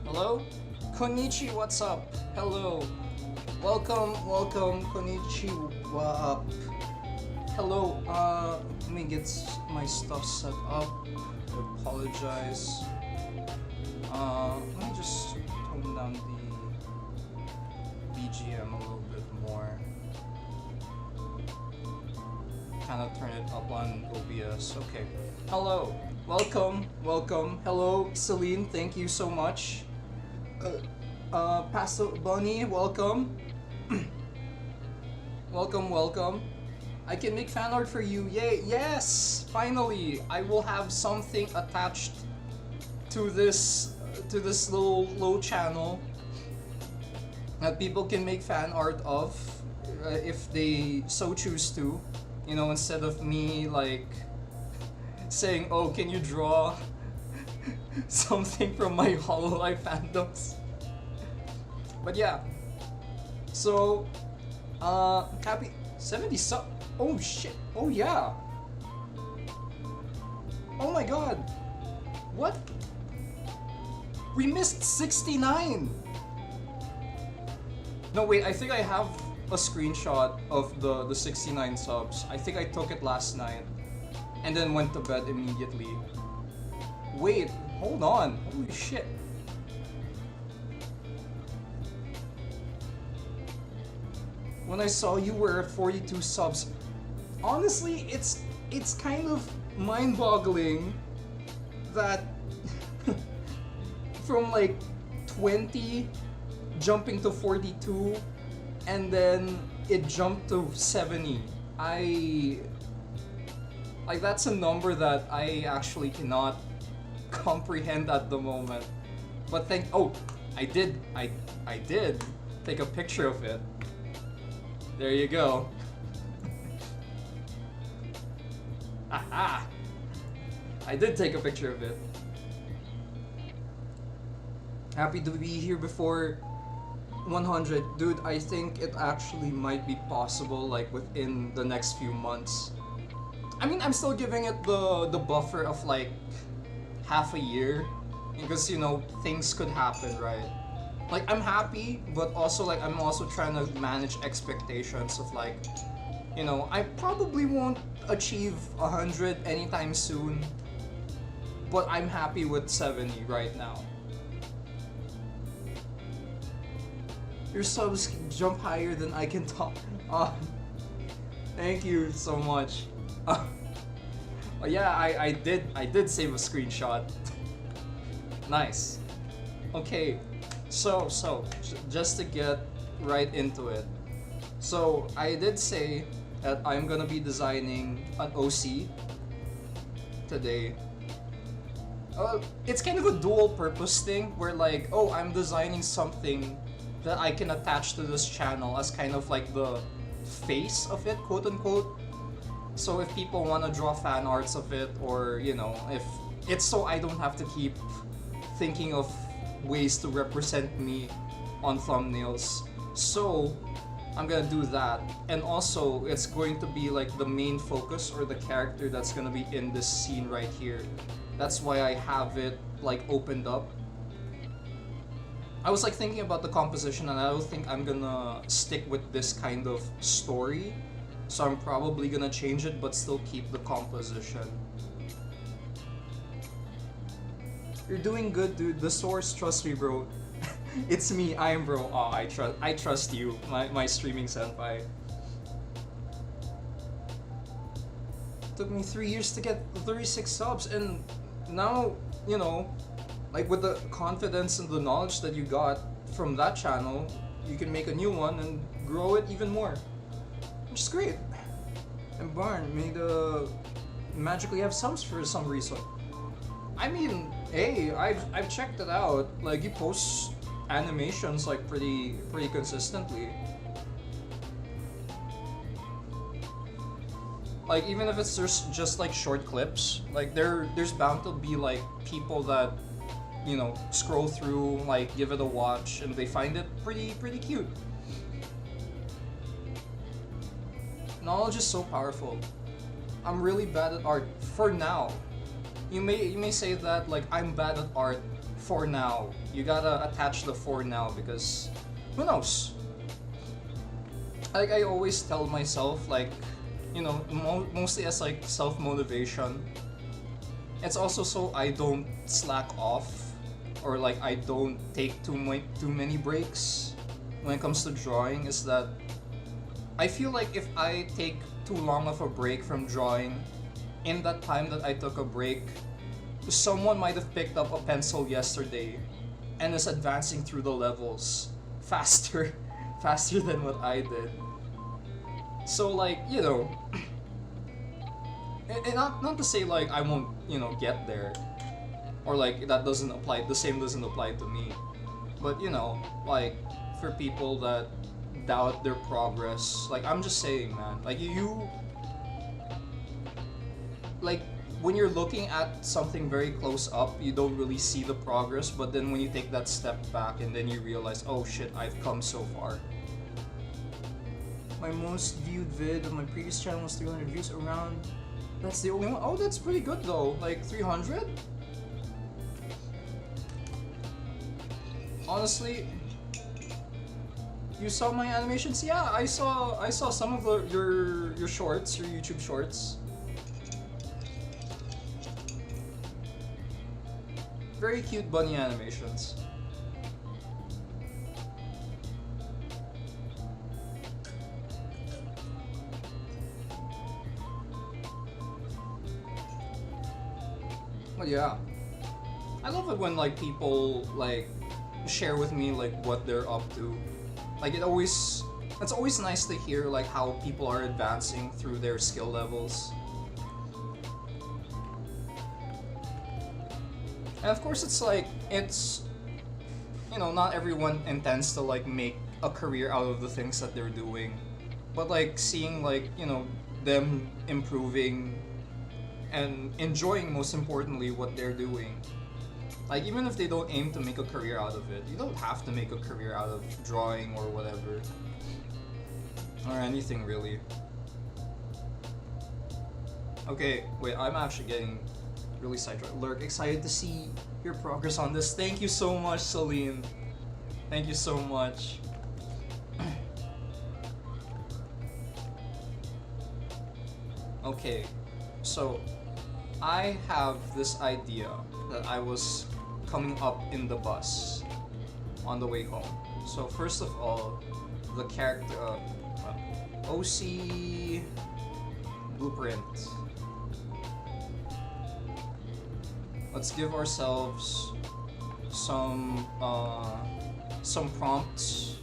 Hello? Konnichi, what's up? Hello. Welcome, konnichiwa. Hello, let me get my stuff set up. I apologize. Let me just tone down the BGM a little bit more. Kind of turn it up on OBS. Okay. Hello. Welcome. Hello, Celine. Thank you so much. Pastor Bunny, welcome. welcome. I can make fan art for you. Yay! Yes! Finally, I will have something attached to this little channel that people can make fan art of if they so choose to. You know, instead of me like saying, "Oh, can you draw something from my Hololive fandoms?" But yeah, so happy 70 sub. Oh shit! Oh yeah! Oh my god! What? We missed 69. No wait, I think I have a screenshot of the 69 subs. I think I took it last night and then went to bed immediately. Wait, hold on. Holy shit. When I saw you were at 42 subs, honestly, it's kind of mind-boggling that from like 20 jumping to 42 and then it jumped to 70. Like that's a number that I actually cannot comprehend at the moment. But I did take a picture of it. There you go. Aha! I did take a picture of it. Happy to be here before 100. Dude, I think it actually might be possible like within the next few months. I mean, I'm still giving it the buffer of like half a year because you know things could happen, right? Like I'm happy, but also like I'm also trying to manage expectations of like, you know, I probably won't achieve 100 anytime soon, but I'm happy with 70 right now. Your subs jump higher than I can talk. Thank you so much. Yeah, I did save a screenshot. Nice. Okay, so just to get right into it. So I did say that I'm gonna be designing an OC today. It's kind of a dual purpose thing where like, oh, I'm designing something that I can attach to this channel as kind of like the face of it, quote unquote. So if people want to draw fan arts of it, or you know, if it's so I don't have to keep thinking of ways to represent me on thumbnails. So I'm gonna do that, and also it's going to be like the main focus or the character that's gonna be in this scene right here. That's why I have it like opened up. I was like thinking about the composition, and I don't think I'm gonna stick with this kind of story, so I'm probably gonna change it but still keep the composition. You're doing good, dude. The source, trust me, bro. It's me, I'm bro. Oh, I trust you, my streaming senpai. Took me 3 years to get 36 subs, and now, you know, like with the confidence and the knowledge that you got from that channel, you can make a new one and grow it even more, which is great. And Barn made magically have subs for some reason. I mean, hey, I've checked it out. Like he posts animations like pretty consistently. Like even if it's just like short clips, like there's bound to be like people that, you know, scroll through, like give it a watch, and they find it pretty cute. Knowledge is so powerful. I'm really bad at art for now. You may say that like I'm bad at art for now. You gotta attach the for now because who knows? Like I always tell myself, like, you know, mostly as like self-motivation. It's also so I don't slack off, or like I don't take too many breaks when it comes to drawing, is that I feel like if I take too long of a break from drawing, in that time that I took a break, someone might have picked up a pencil yesterday and is advancing through the levels faster than what I did. So like, you know, and not to say like I won't, you know, get there, or like that doesn't apply, the same doesn't apply to me, but you know, like for people that doubt their progress, like I'm just saying, man, like you like when you're looking at something very close up, you don't really see the progress, but then when you take that step back and then you realize, oh shit, I've come so far. My most viewed vid of my previous channel was 300 views around. That's the only one. Oh, that's pretty good though. Like 300? Honestly, you saw my animations? Yeah, I saw some of your shorts, your YouTube shorts. Very cute bunny animations. But yeah, I love it when like people like share with me like what they're up to. Like it's always nice to hear like how people are advancing through their skill levels. And of course it's like, it's, you know, not everyone intends to like make a career out of the things that they're doing. But like seeing like, you know, them improving and enjoying, most importantly, what they're doing. Like even if they don't aim to make a career out of it, you don't have to make a career out of drawing or whatever. Or anything really. Okay, wait, I'm actually getting really sidetracked. Lurk, excited to see your progress on this. Thank you so much, Celine. Thank you so much. Okay, so I have this idea that I was coming up in the bus on the way home. So first of all, the character OC blueprint. Let's give ourselves some prompts.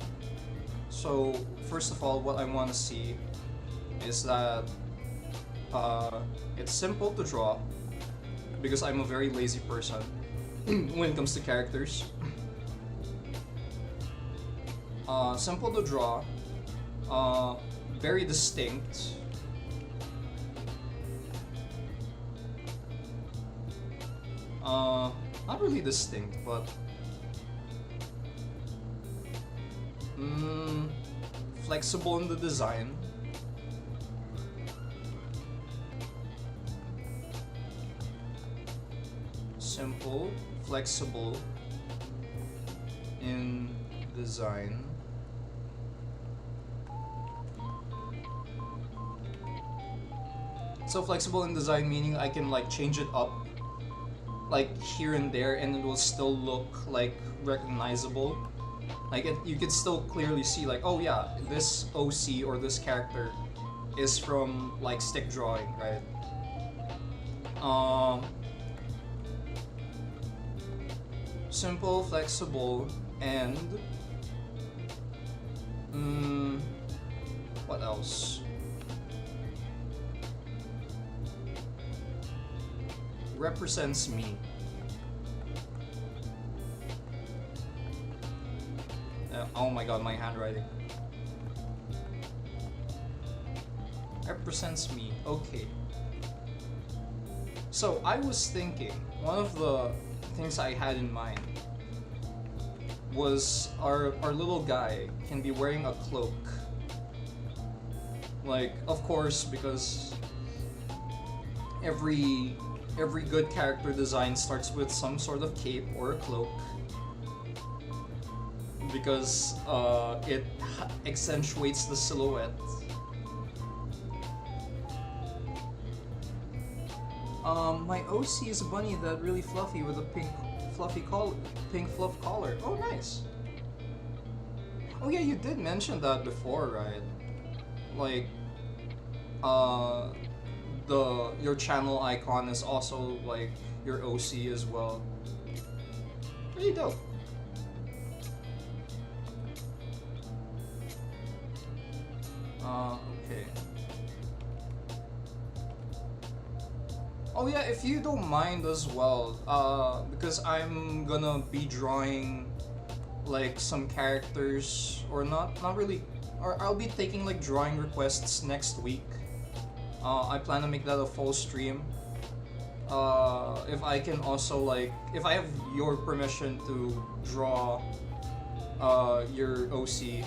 So first of all, what I want to see is that it's simple to draw, because I'm a very lazy person when it comes to characters. Simple to draw, very distinct. Not really distinct, but flexible in the design. Simple, flexible in design. So flexible in design meaning I can like change it up like here and there and it will still look like recognizable. Like you could still clearly see like, oh yeah, this OC or this character is from like stick drawing, right? Um, Simple, flexible, and what else? Represents me. Oh my god, my handwriting. Represents me. Okay. So I was thinking, one of the things I had in mind was our little guy can be wearing a cloak. Like, of course, because every good character design starts with some sort of cape or a cloak, because it accentuates the silhouette. My OC is a bunny that really fluffy with a pink fluff collar. Oh, nice. Oh yeah, you did mention that before, right? Like, your channel icon is also like your OC as well. Pretty dope. Okay. Oh yeah, if you don't mind as well, because I'm gonna be drawing like some characters, or not really, or I'll be taking like drawing requests next week. I plan to make that a full stream. If I can also like, if I have your permission to draw your OC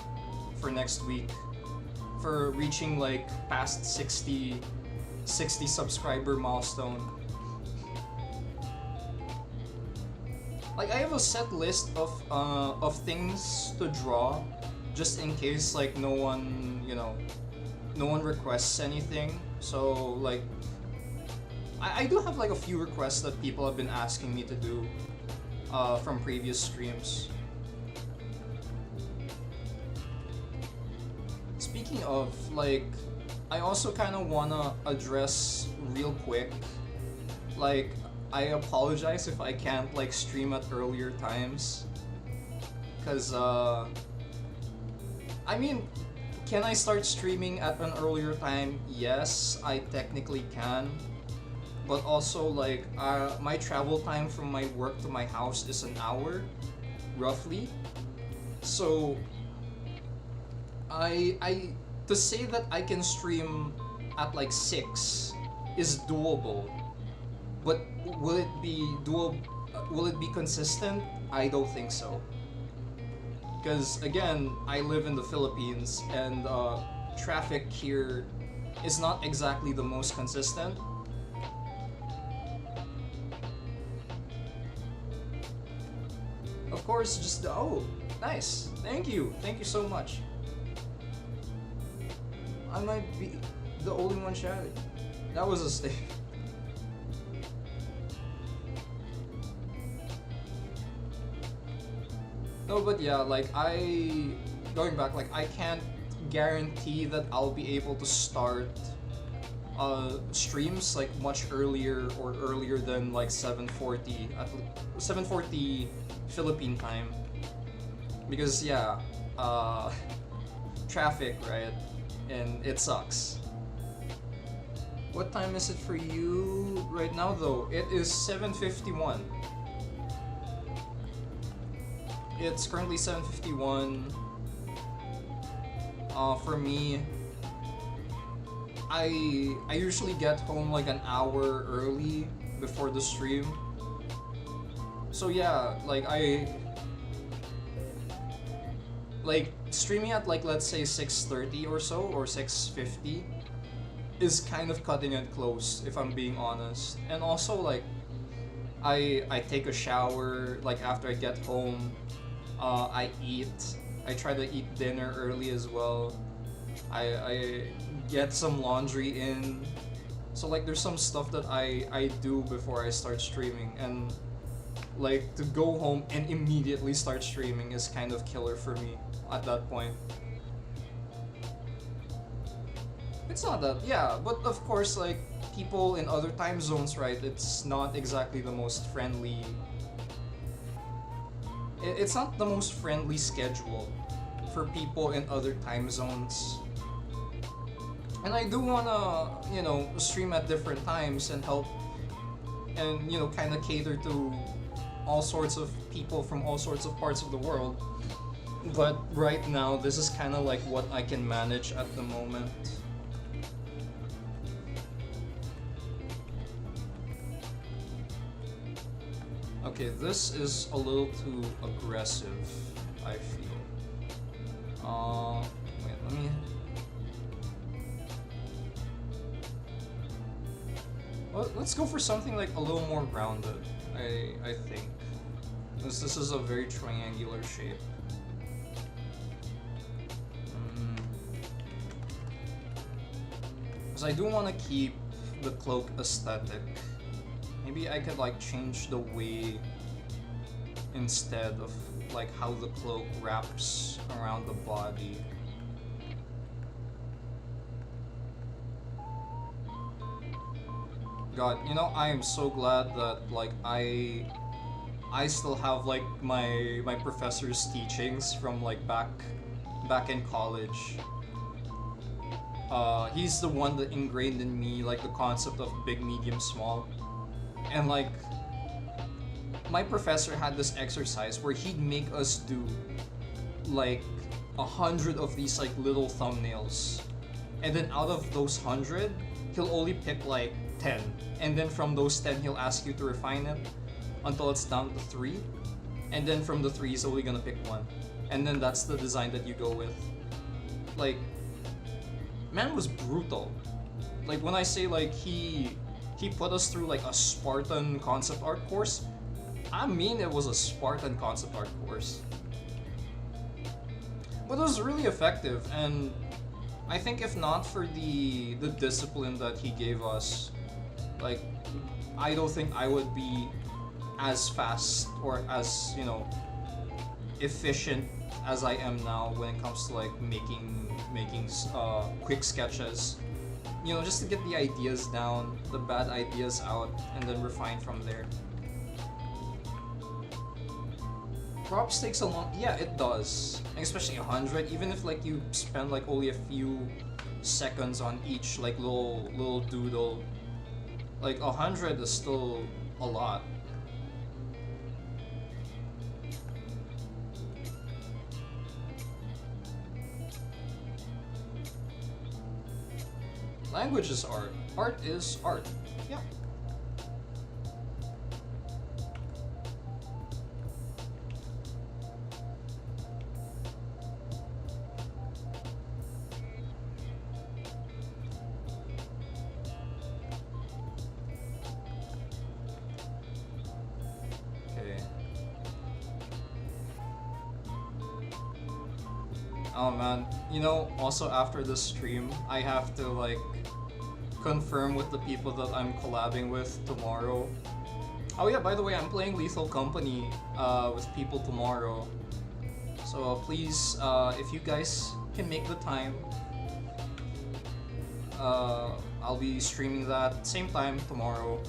for next week, for reaching like past 60 subscriber milestone. Like, I have a set list of things to draw, just in case like no one requests anything. So like, I do have like a few requests that people have been asking me to do from previous streams. Speaking of, like, I also kind of wanna address real quick, like, I apologize if I can't like stream at earlier times, cause I mean, can I start streaming at an earlier time? Yes, I technically can, but also like my travel time from my work to my house is an hour, roughly. So I to say that I can stream at like 6 is doable, but will it be will it be consistent? I don't think so. Because again, I live in the Philippines, and traffic here is not exactly the most consistent. Of course, just oh, nice. Thank you so much. I might be the only one shouting. That was a mistake. No, but yeah, like going back, like I can't guarantee that I'll be able to start streams like much earlier or earlier than like 7:40 at 7:40 Philippine time, because yeah, traffic, right? And it sucks. What time is it for you right now though? It is 7:51. It's currently 7:51. For me, I usually get home like an hour early before the stream. So yeah, like streaming at like, let's say 6:30 or so, or 6:50 is kind of cutting it close, if I'm being honest. And also like I take a shower like after I get home. I eat. I try to eat dinner early as well. I get some laundry in. So like there's some stuff that I do before I start streaming, and Like, to go home and immediately start streaming is kind of killer for me at that point. It's not that, yeah, but of course, like, people in other time zones, right? It's not exactly the most friendly. It's not the most friendly schedule for people in other time zones. And I do wanna, stream at different times and help and, kind of cater to all sorts of people from all sorts of parts of the world. But right now, this is kind of like what I can manage at the moment. Okay, this is a little too aggressive, I feel. Wait, let me... Well, let's go for something like a little more rounded, I think. This is a very triangular shape. Because I do want to keep the cloak aesthetic. Maybe I could like change the way instead of like how the cloak wraps around the body. God, I am so glad that like I still have like my professor's teachings from like back in college. He's the one that ingrained in me like the concept of big, medium, small. And like my professor had this exercise where he'd make us do like 100 of these like little thumbnails, and then out of those 100 he'll only pick like 10, and then from those 10 he'll ask you to refine it until it's down to 3, and then from the 3 he's only gonna pick 1, and then that's the design that you go with. Like, man was brutal. Like when I say like he put us through like a Spartan concept art course, I mean it was a Spartan concept art course. But it was really effective, and I think if not for the discipline that he gave us, like, I don't think I would be as fast or as, efficient as I am now when it comes to like making quick sketches. Just to get the ideas down, the bad ideas out, and then refine from there. Props takes a long... Yeah, it does. Especially 100, even if like you spend like only a few seconds on each like little doodle. Like 100 is still a lot. Language is art. Art is art. Yeah. Okay. Oh man, also after the stream, I have to like confirm with the people that I'm collabing with tomorrow. Oh yeah, by the way, I'm playing Lethal Company with people tomorrow. So please, if you guys can make the time, I'll be streaming that same time tomorrow.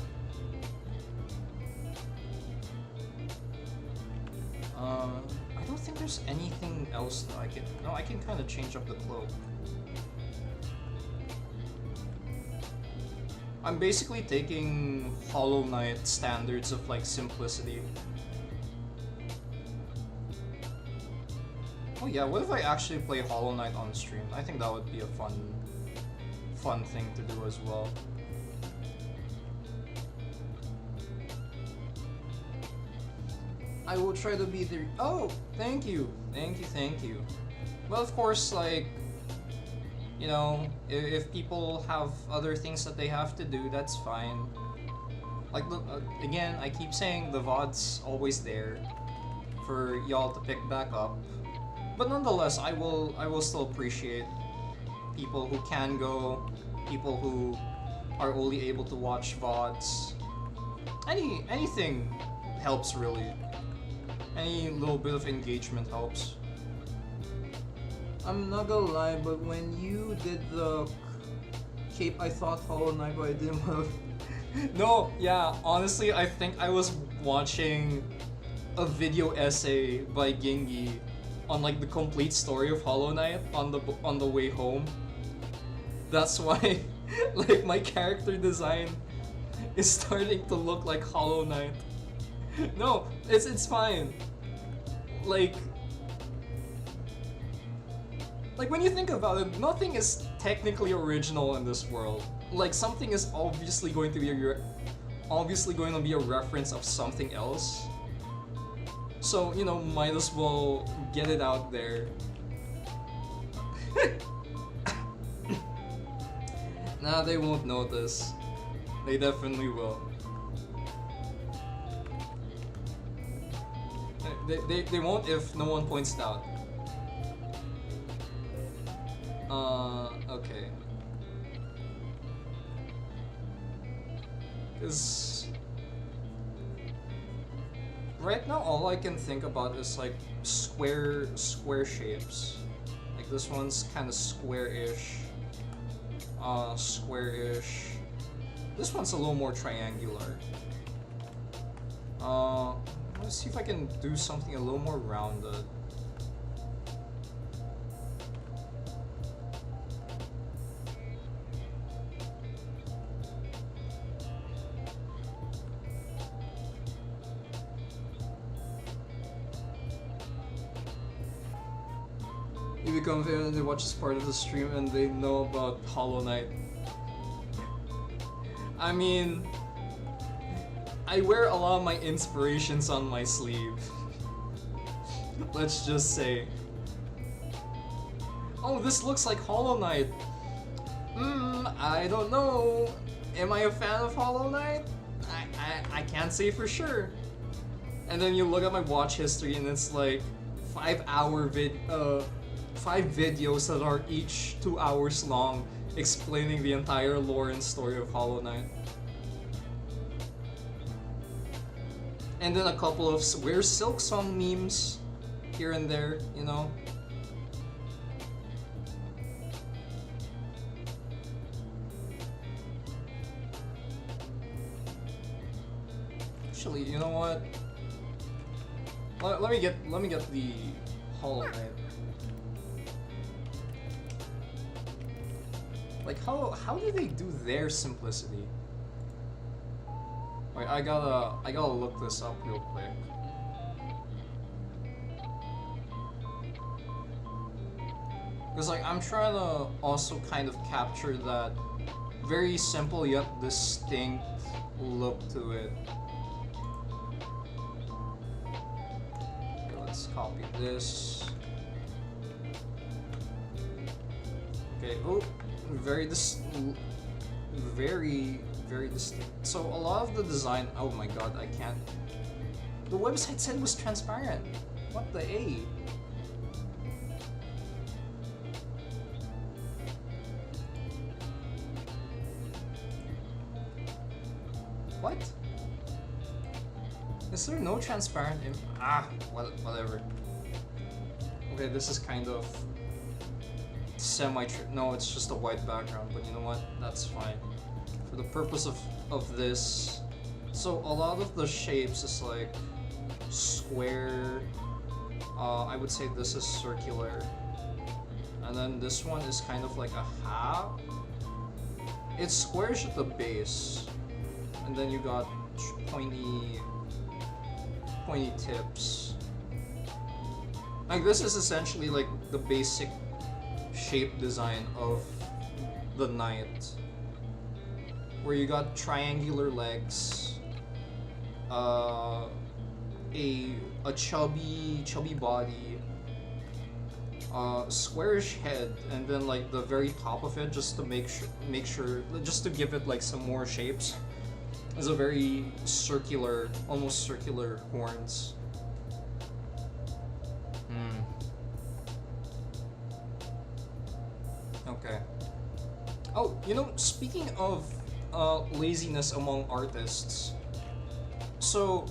I don't think there's anything else that I can... No, I can kind of change up the cloak. I'm basically taking Hollow Knight standards of like simplicity. Oh yeah, what if I actually play Hollow Knight on stream? I think that would be a fun thing to do as well. I will try to be the... Oh, thank you. Thank you. Well, of course, like, if people have other things that they have to do, that's fine. Like, again, I keep saying the VOD's always there for y'all to pick back up. But nonetheless, I will still appreciate people who can go, people who are only able to watch VODs. Anything helps really. Any little bit of engagement helps. I'm not gonna lie, but when you did the cape, I thought Hollow Knight, but I didn't want to. No, yeah, honestly, I think I was watching a video essay by Gingy on like the complete story of Hollow Knight on the way home. That's why like my character design is starting to look like Hollow Knight. No, it's fine. Like when you think about it, nothing is technically original in this world. Like something is obviously going to be a reference of something else. So, you know, might as well get it out there. Nah, they won't notice. They definitely will. They won't if no one points it out. Okay. Cause right now all I can think about is like square shapes. Like this one's kind of square-ish. Square-ish. This one's a little more triangular. Let's see if I can do something a little more rounded. You become famous and they watch this part of the stream and they know about Hollow Knight. I mean, I wear a lot of my inspirations on my sleeve. Let's just say. Oh, this looks like Hollow Knight. I don't know. Am I a fan of Hollow Knight? I can't say for sure. And then you look at my watch history and it's like 5 videos that are each 2 hours long explaining the entire lore and story of Hollow Knight. And then a couple of Where's Silksong memes here and there, you know? Actually, you know what? Let me get the Hollow Knight. Like how do they do their simplicity? Wait, I gotta look this up real quick. Cause like I'm trying to also kind of capture that very simple yet distinct look to it. Okay, let's copy this. Okay, oh, very distinct. So a lot of the design, oh my god, I can't. The website said it was transparent. What the A? What? Is there no transparent whatever. Okay, this is kind of no, it's just a white background, but you know what? That's fine. For the purpose of this, so a lot of the shapes is like square. I would say this is circular, and then this one is kind of like a half. It's squarish at the base, and then you got pointy tips. Like this is essentially like the basic shape design of the knight, where you got triangular legs, a chubby body, squarish head, and then like the very top of it, just to make sure, just to give it like some more shapes, is a very circular, almost circular horns. Okay. Oh, you know, speaking of laziness among artists, so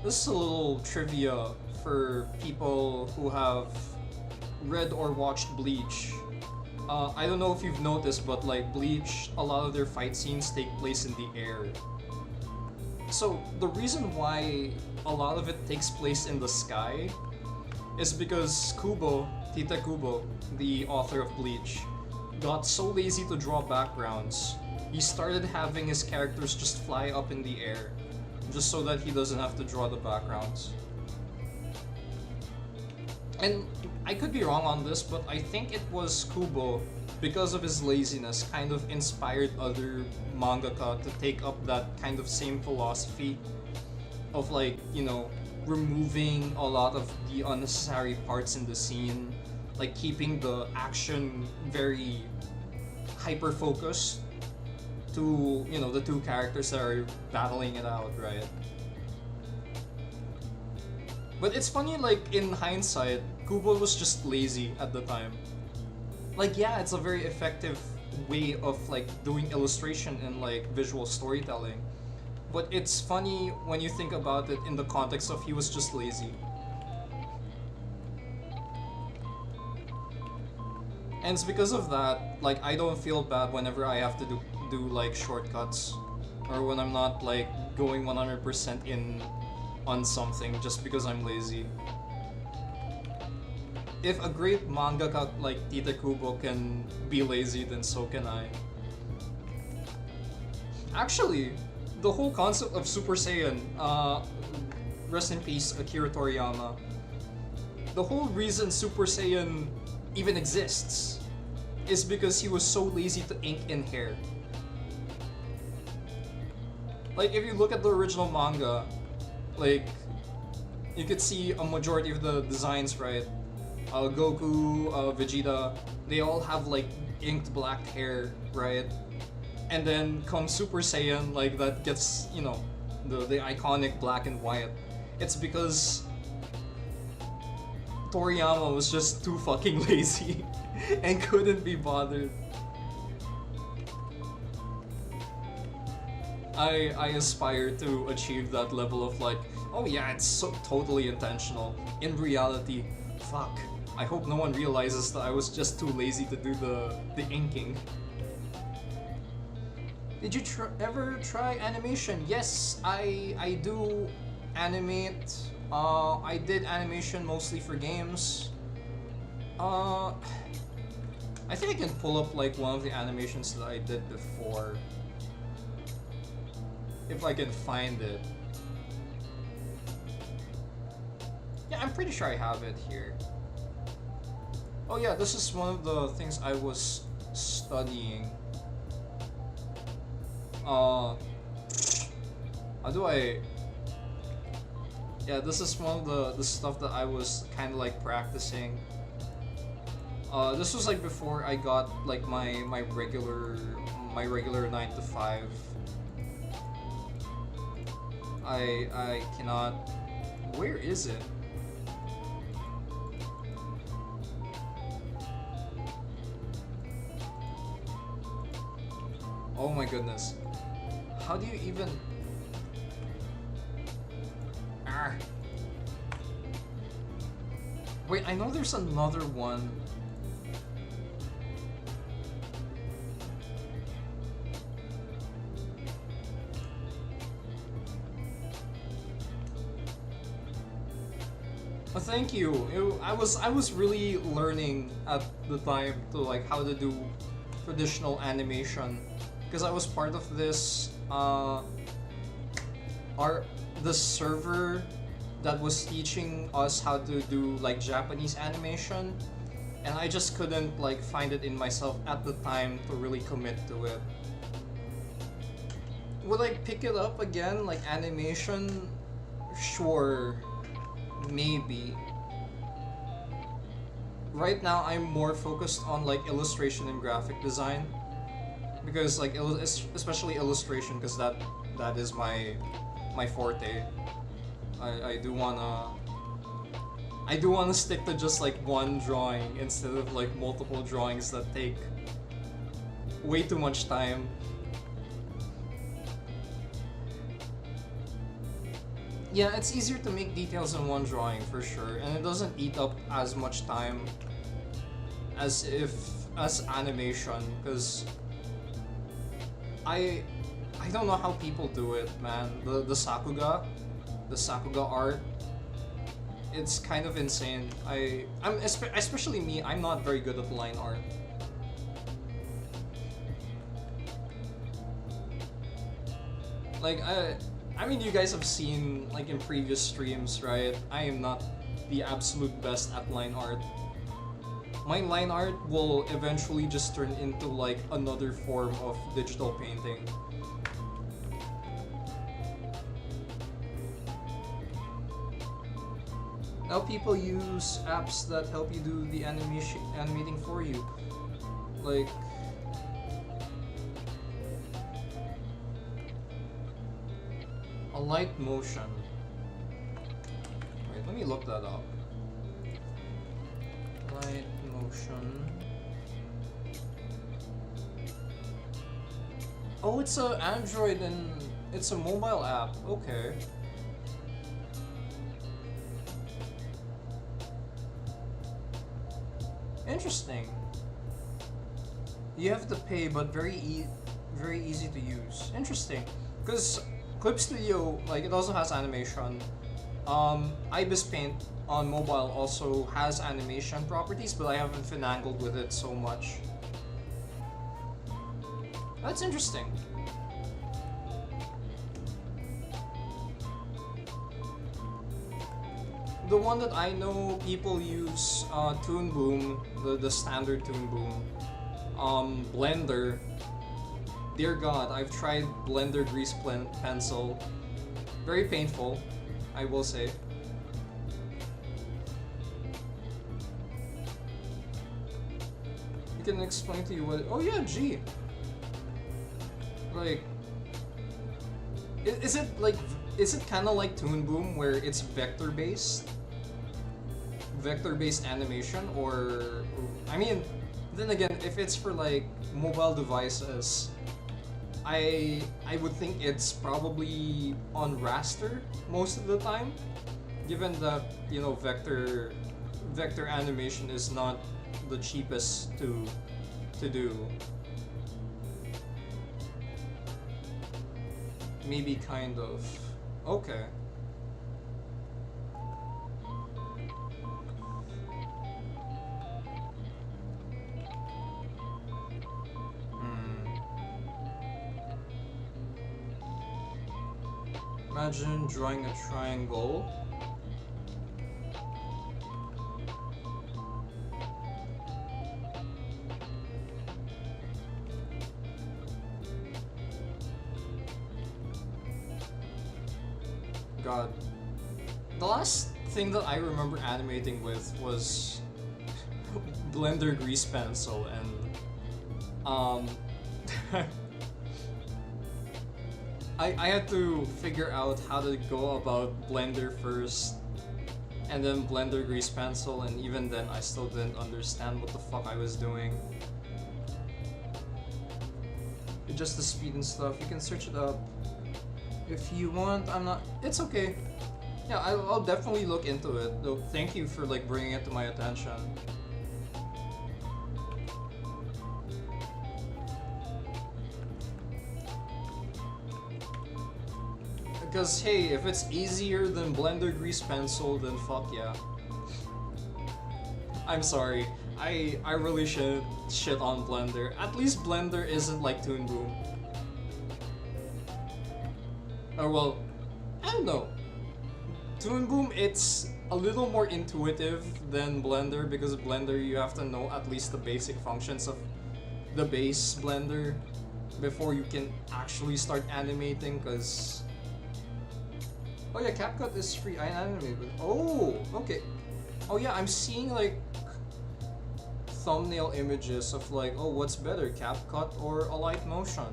This is a little trivia for people who have read or watched Bleach. I don't know if you've noticed, but like Bleach, a lot of their fight scenes take place in the air. So the reason why a lot of it takes place in the sky is because Tita Kubo, the author of Bleach, got so lazy to draw backgrounds, he started having his characters just fly up in the air, just so that he doesn't have to draw the backgrounds. And I could be wrong on this, but I think it was Kubo, because of his laziness, kind of inspired other mangaka to take up that kind of same philosophy of like, you know, removing a lot of the unnecessary parts in the scene, like keeping the action very hyper focused to, you know, the two characters that are battling it out, right? But it's funny, like in hindsight, Kubo was just lazy at the time. Like, yeah, it's a very effective way of like doing illustration and like visual storytelling. But it's funny when you think about it in the context of he was just lazy. And it's because of that, like, I don't feel bad whenever I have to do like shortcuts, or when I'm not like going 100% in on something just because I'm lazy. If a great mangaka like Tita Kubo can be lazy, then so can I. Actually, the whole concept of Super Saiyan, rest in peace Akira Toriyama, the whole reason Super Saiyan even exists is because he was so lazy to ink in hair. Like, if you look at the original manga, like, you could see a majority of the designs, right? Goku, Vegeta, they all have like inked black hair, right? And then comes Super Saiyan, like that gets, you know, the iconic black and white. It's because Toriyama was just too fucking lazy and couldn't be bothered. I aspire to achieve that level of like, oh yeah, it's so totally intentional. In reality, fuck. I hope no one realizes that I was just too lazy to do the inking. Did you ever try animation? Yes, I do animate. I did animation mostly for games. I think I can pull up like one of the animations that I did before, if I can find it. Yeah, I'm pretty sure I have it here. Oh yeah, this is one of the things I was studying. How do I... Yeah, this is one of the stuff that I was kind of like practicing. This was like before I got like my regular 9 to 5. I cannot... Where is it? Oh my goodness. How do you even... Ah. Wait, I know there's another one. Oh, thank you. I was really learning at the time to like how to do traditional animation, because I was part of this the server that was teaching us how to do like Japanese animation, and I just couldn't like find it in myself at the time to really commit to it. Would I pick it up again, like animation? Sure, maybe. Right now I'm more focused on like illustration and graphic design, because like especially illustration, because that is my forte. I do wanna stick to just like one drawing instead of like multiple drawings that take way too much time. Yeah, it's easier to make details in one drawing for sure, and it doesn't eat up as much time as animation, because I I don't know how people do it, man. The Sakuga art, it's kind of insane. Especially me. I'm not very good at line art. Like I mean, you guys have seen like in previous streams, right? I am not the absolute best at line art. My line art will eventually just turn into like another form of digital painting. Now people use apps that help you do the animating for you. Like a light motion. Wait, let me look that up. Light motion. Oh, it's a Android and it's a mobile app. Okay. Interesting. You have to pay, but very easy to use. Interesting, because Clip Studio, like, it also has animation. Ibis Paint on mobile also has animation properties, but I haven't finangled with it so much. That's interesting. The one that I know people use, Toon Boom, the standard Toon Boom, Blender. Dear God, I've tried Blender grease pencil. Very painful, I will say. You can explain to you what. Oh yeah, G. Like, is it kind of like Toon Boom where it's vector based animation, or I mean, then again, if it's for like mobile devices, I would think it's probably on raster most of the time, given that, you know, vector animation is not the cheapest to do. Maybe kind of. Okay. Imagine drawing a triangle. God. The last thing that I remember animating with was Blender grease pencil, and I had to figure out how to go about Blender first, and then Blender grease pencil, and even then I still didn't understand what the fuck I was doing. Just the speed and stuff, you can search it up if you want. I'm not. It's okay. Yeah, I'll definitely look into it. Though, thank you for like bringing it to my attention. Because hey, if it's easier than Blender grease pencil, then fuck yeah. I'm sorry. I really should shit on Blender. At least Blender isn't like Toon Boom. Or well, I don't know. Toon Boom, it's a little more intuitive than Blender, because Blender you have to know at least the basic functions of the base Blender before you can actually start animating, because oh yeah, CapCut is free. I animated. Oh, okay. Oh yeah, I'm seeing like thumbnail images of like, oh, what's better, CapCut or a light motion?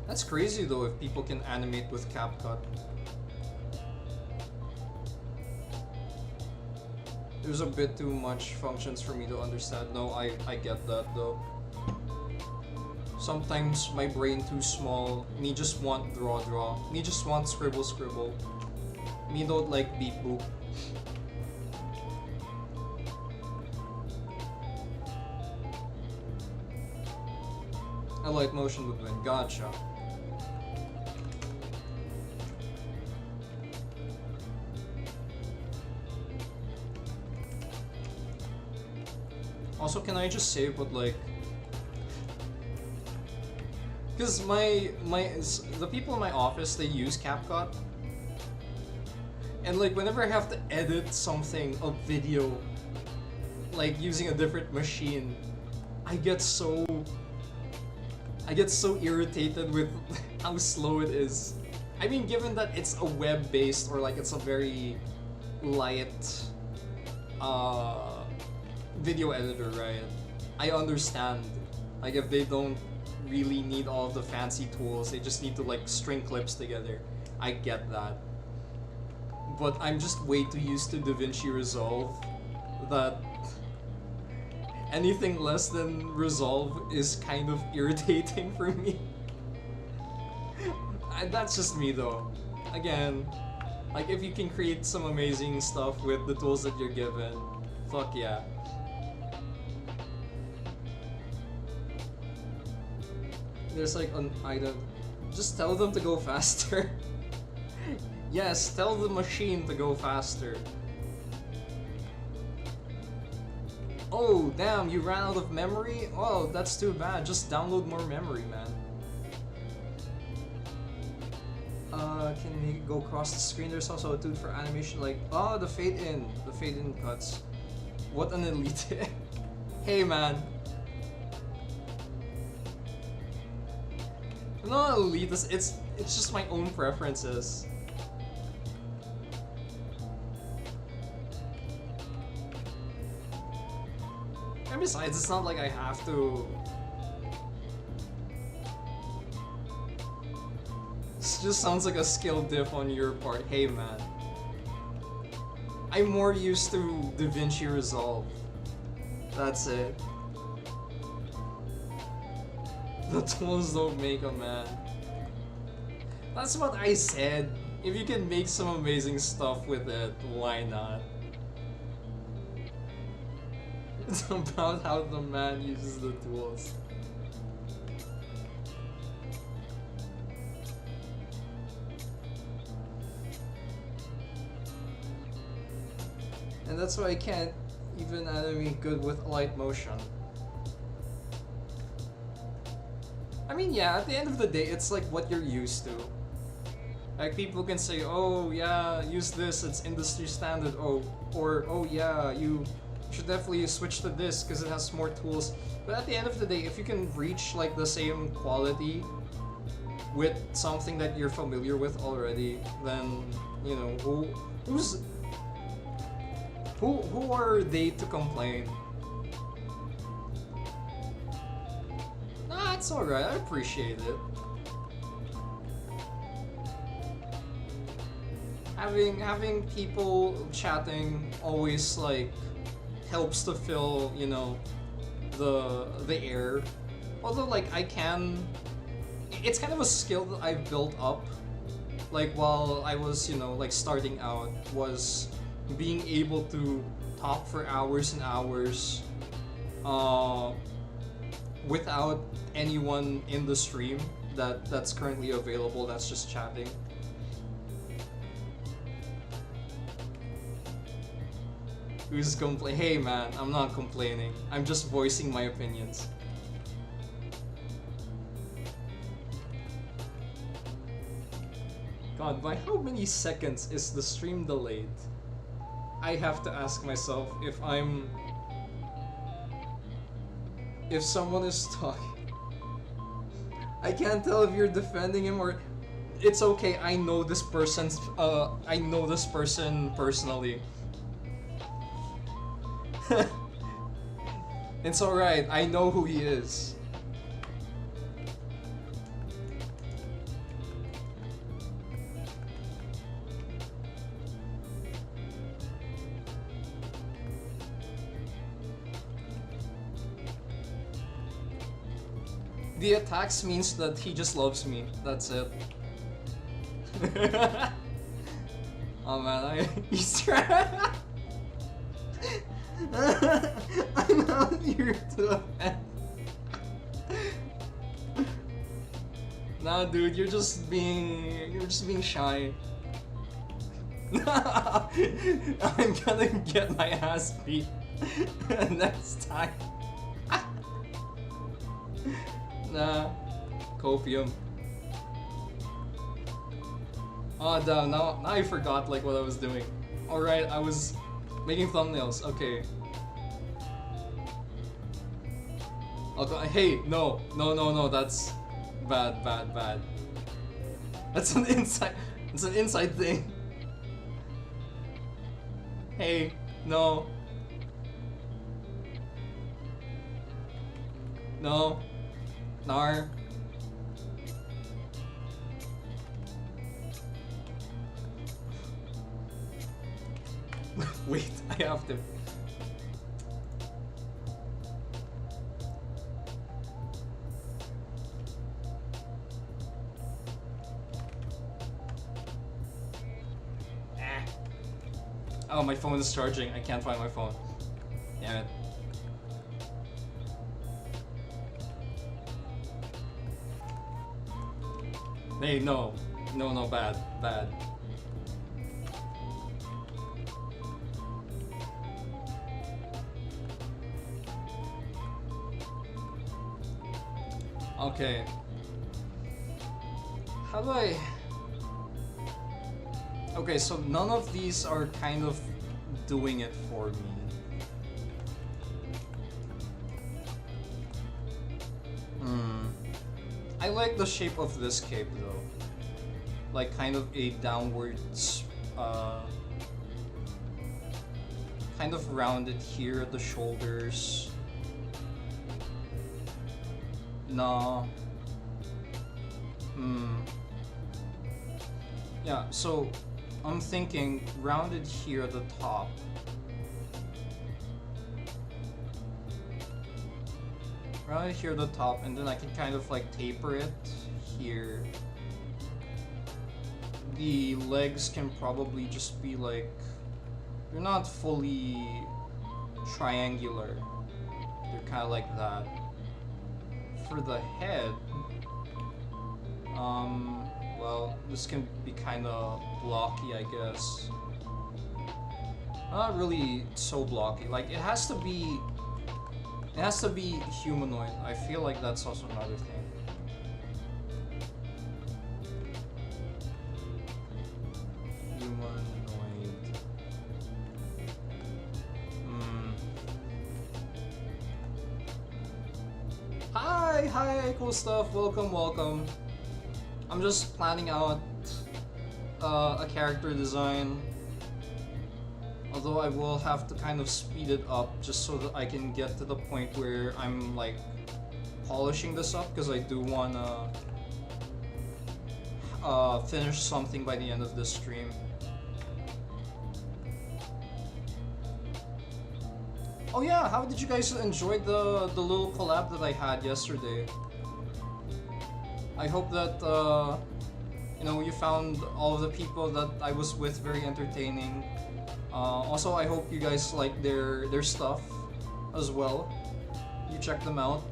That's crazy though if people can animate with CapCut. There's a bit too much functions for me to understand. No, I get that though. Sometimes my brain too small. Me just want draw draw. Me just want scribble scribble. Me don't like beep boop. A light motion would win. Gotcha. Also, can I just say what like, because the people in my office, they use CapCut, and like whenever I have to edit something, a video, like using a different machine, I get so irritated with how slow it is. I mean, given that it's a web-based, or like it's a very light video editor, right? I understand. Like if they don't really need all of the fancy tools, they just need to like string clips together. I get that. But I'm just way too used to DaVinci Resolve that anything less than Resolve is kind of irritating for me. That's just me though. Again, like if you can create some amazing stuff with the tools that you're given, fuck yeah. There's like an item. Just tell them to go faster. Yes, tell the machine to go faster. Oh, damn, you ran out of memory? Oh, that's too bad. Just download more memory, man. Can you go across the screen? There's also a tool for animation, like, oh, the fade in cuts. What an elite. Hey, man. I'm not elitist, it's just my own preferences. And besides, it's not like I have to. This just sounds like a skill diff on your part. Hey man. I'm more used to DaVinci Resolve. That's it. The tools don't make a man. That's what I said. If you can make some amazing stuff with it, why not? It's about how the man uses the tools. And that's why I can't even animate good with light motion. I mean, yeah, at the end of the day, it's like what you're used to. Like, people can say, oh, yeah, use this, it's industry standard, oh, or, oh, yeah, you should definitely switch to this because it has more tools. But at the end of the day, if you can reach, like, the same quality with something that you're familiar with already, then, you know, who are they to complain? Nah, it's alright, I appreciate it. Having people chatting always like helps to fill, you know, the air. Although like it's kind of a skill that I've built up like while I was, you know, like starting out, was being able to talk for hours and hours without anyone in the stream that's currently available that's just chatting. Who's complaining? Hey man, I'm not complaining. I'm just voicing my opinions. God, by how many seconds is the stream delayed? I have to ask myself if someone is talking. I can't tell if you're defending him or it's okay. I know this person personally. It's alright, I know who he is. The attacks means that he just loves me. That's it. Oh man, he's trying. I'm not here to offend. Nah, dude, you're just being shy. I'm gonna get my ass beat next time. Nah, copium. Oh damn, now I forgot like what I was doing. Alright, I was making thumbnails, okay. Okay, hey, no, that's bad. That's an inside thing. Hey, no. No. Nar. Wait, I have to. Oh, my phone is charging. I can't find my phone. Damn it. Hey, no, bad. Okay. How do I... Okay, so none of these are kind of doing it for me. I like the shape of this cape though. Like kind of a downwards, kind of rounded here at the shoulders. No. Yeah, so I'm thinking rounded here at the top. Rounded here at the top, and then I can kind of like taper it here. The legs can probably just be like, they're not fully triangular. They're kind of like that. For the head, well, this can be kind of blocky, I guess. Not really so blocky. Like it has to be humanoid. I feel like that's also another thing. Humanoid. Hi, cool stuff. Welcome. I'm just planning out a character design. Although I will have to kind of speed it up just so that I can get to the point where I'm like polishing this up, because I do wanna finish something by the end of this stream. Oh yeah, how did you guys enjoy the little collab that I had yesterday? I hope that you know, you found all of the people that I was with very entertaining. Also, I hope you guys like their stuff as well. You check them out.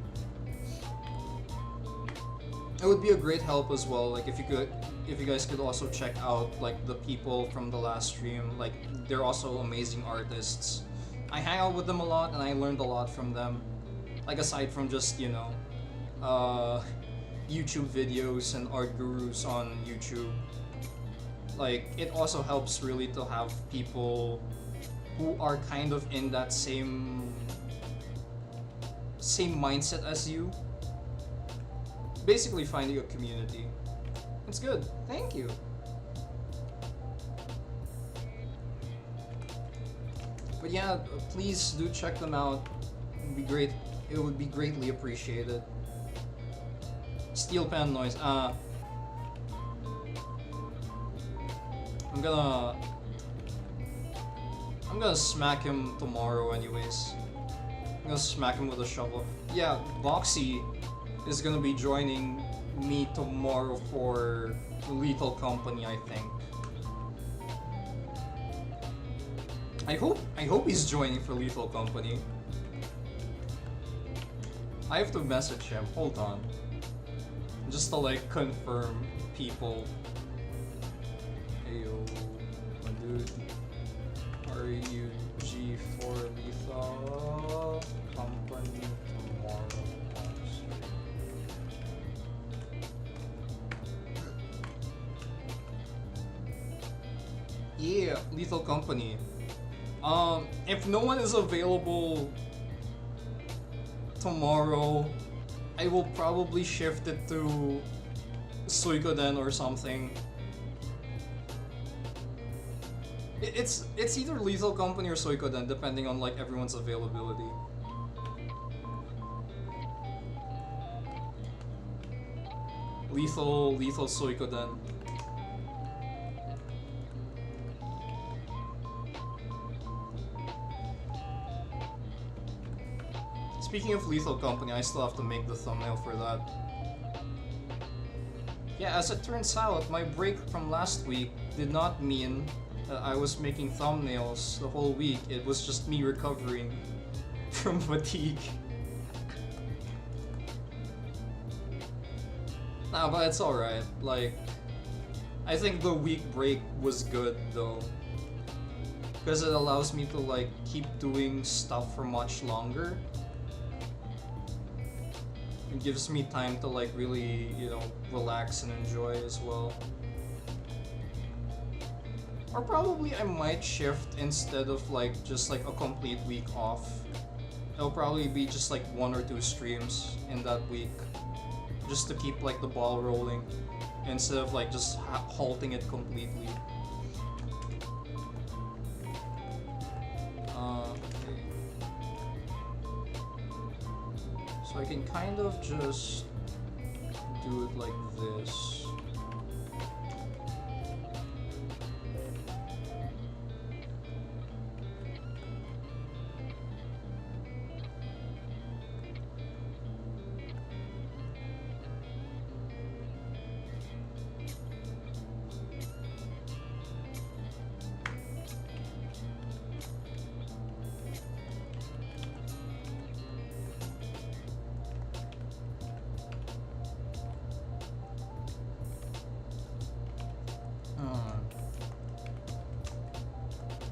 It would be a great help as well. Like if you guys could also check out like the people from the last stream. Like they're also amazing artists. I hang out with them a lot and I learned a lot from them. Like aside from just, you know, YouTube videos and art gurus on YouTube. Like, it also helps really to have people who are kind of in that same mindset as you. Basically finding a community. It's good. Thank you. But yeah, please do check them out. It would be great. It would be greatly appreciated. Steel pen noise. I'm gonna smack him tomorrow anyways. I'm gonna smack him with a shovel. Yeah, Boxy is gonna be joining me tomorrow for Lethal Company, I think. I hope he's joining for Lethal Company. I have to message him. Hold on. Just to like confirm people. Heyo, my dude. RUG for Lethal Company tomorrow. Yeah, Lethal Company. If no one is available tomorrow, I will probably shift it to Suikoden or something. It's either Lethal Company or Suikoden, depending on like everyone's availability. Lethal Suikoden. Speaking of Lethal Company, I still have to make the thumbnail for that. Yeah, as it turns out, my break from last week did not mean that I was making thumbnails the whole week. It was just me recovering from fatigue. Nah, but it's alright. Like, I think the week break was good though. Because it allows me to like keep doing stuff for much longer. It gives me time to like really, you know, relax and enjoy as well. Or probably I might shift instead of like just like a complete week off. It'll probably be just like 1 or 2 streams in that week. Just to keep like the ball rolling instead of like just halting it completely. Okay. So I can kind of just do it like this.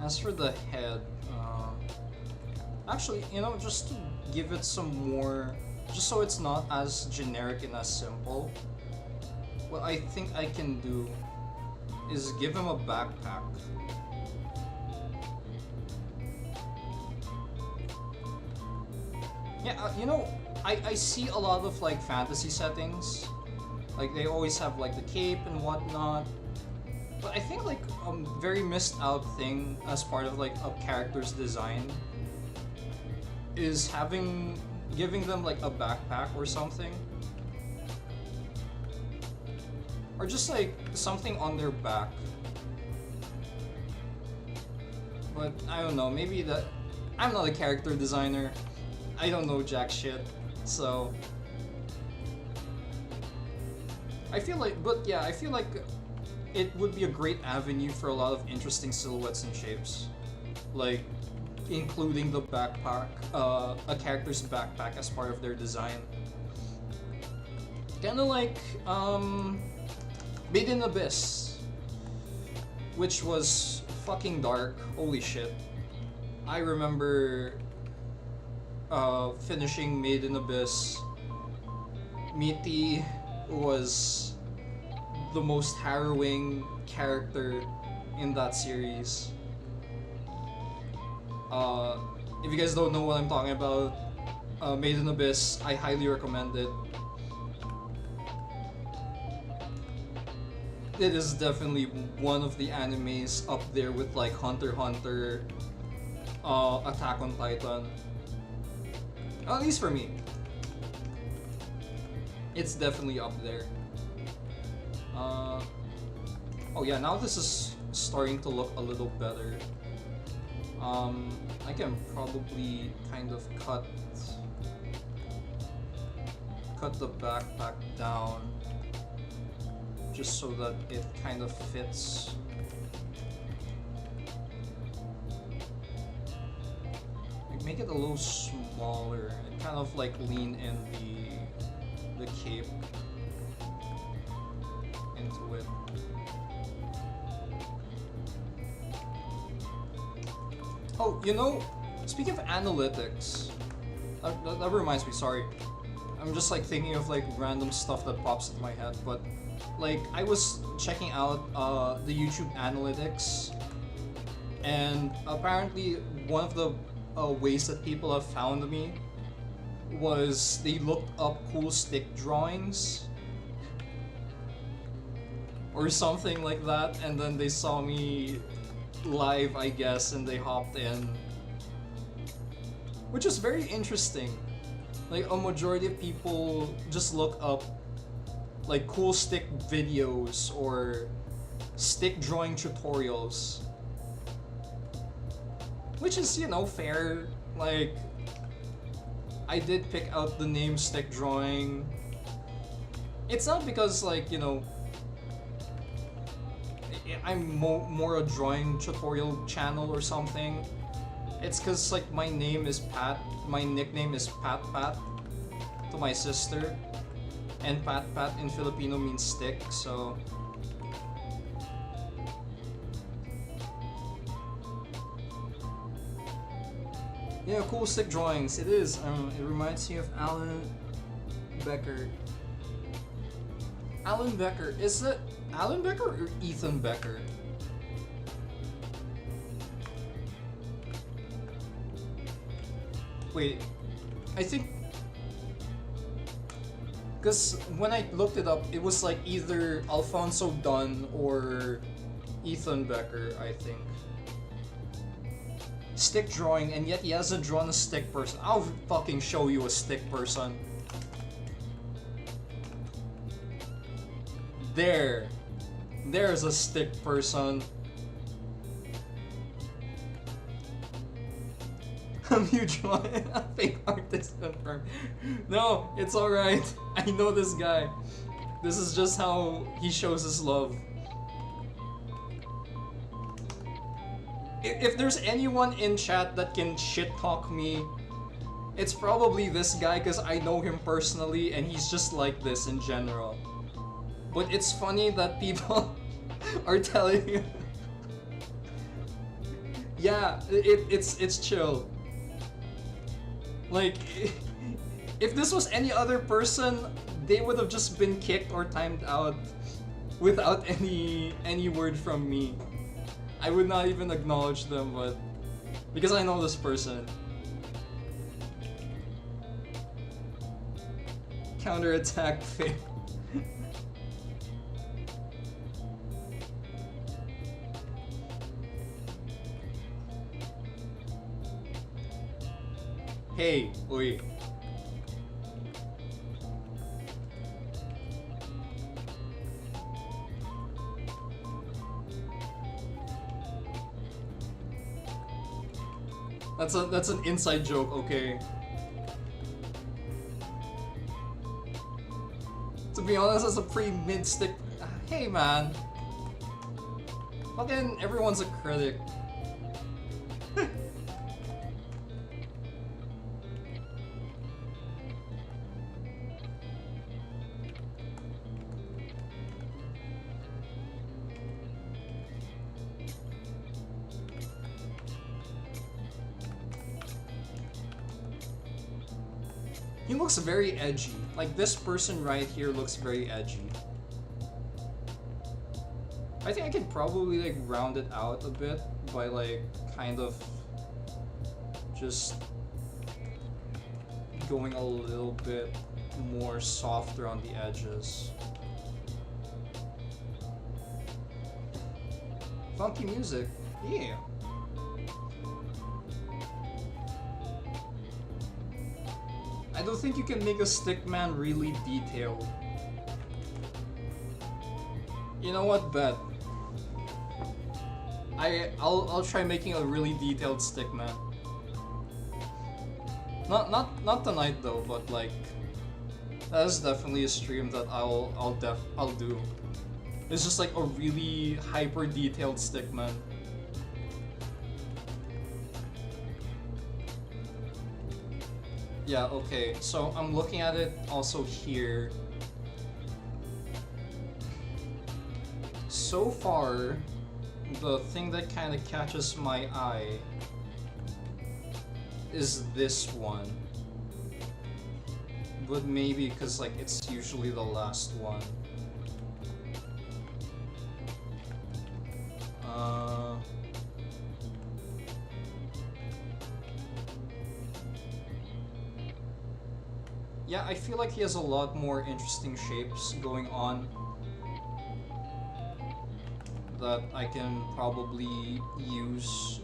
As for the head, actually, you know, just to give it some more, just so it's not as generic and as simple, what I think I can do is give him a backpack. Yeah, you know, I see a lot of like fantasy settings, like they always have like the cape and whatnot. But I think like a very missed out thing as part of like a character's design is giving them like a backpack or something. Or just like something on their back. But I don't know, maybe that I'm not a character designer. I don't know jack shit. So I feel like it would be a great avenue for a lot of interesting silhouettes and shapes, like including the backpack, a character's backpack as part of their design. Kinda like Made in Abyss, which was fucking dark. Holy shit! I remember finishing Made in Abyss. Mitty was the most harrowing character in that series. If you guys don't know what I'm talking about, Made in Abyss, I highly recommend it. It is definitely one of the animes up there with like Hunter x Hunter, Attack on Titan. At least for me. It's definitely up there. Oh yeah, now this is starting to look a little better. I can probably kind of cut cut the backpack down just so that it kind of fits. Like, make it a little smaller and kind of like lean in the cape into it. Oh, you know, speaking of analytics, that reminds me, sorry. I'm just like thinking of like random stuff that pops into my head, but like I was checking out the YouTube analytics, and apparently one of the ways that people have found me was they looked up cool stick drawings or something like that, and then they saw me live, I guess, and they hopped in, which is very interesting. Like, a majority of people just look up like cool stick videos or stick drawing tutorials, which is, you know, fair. Like, I did pick out the name stick drawing. It's not because, like, you know, I'm more a drawing tutorial channel or something. It's cause like my name is Pat, my nickname is Patpat to my sister, and Patpat in Filipino means stick, so yeah, cool stick drawings. It is. It reminds me of Alan Becker. Alan Becker, is it Alan Becker or Ethan Becker? Wait, I think, because when I looked it up, it was like either Alfonso Dunn or Ethan Becker, I think. Stick drawing, and yet he hasn't drawn a stick person. I'll fucking show you a stick person. There's a stick person. You draw a fake artist confirmed. No, it's alright. I know this guy. This is just how he shows his love. If there's anyone in chat that can shit talk me, it's probably this guy, because I know him personally and he's just like this in general. But it's funny that people are telling you. Yeah, it's chill. Like, if this was any other person, they would have just been kicked or timed out without any word from me. I would not even acknowledge them, but because I know this person. Counterattack fail. Hey, oi. That's an inside joke, okay. To be honest, as a pre-mid stick, hey man. Fucking everyone's a critic. He looks very edgy. Like, this person right here looks very edgy. I think I can probably like round it out a bit by like kind of just going a little bit more softer on the edges. Funky music, yeah. I don't think you can make a stickman really detailed. You know what, bet. I'll try making a really detailed stickman. Not tonight though, but like That is definitely a stream that I'll do. It's just like a really hyper detailed stick man. Yeah, okay. So I'm looking at it also here. So far, the thing that kind of catches my eye is this one. But maybe because like it's usually the last one. Yeah, I feel like he has a lot more interesting shapes going on that I can probably use.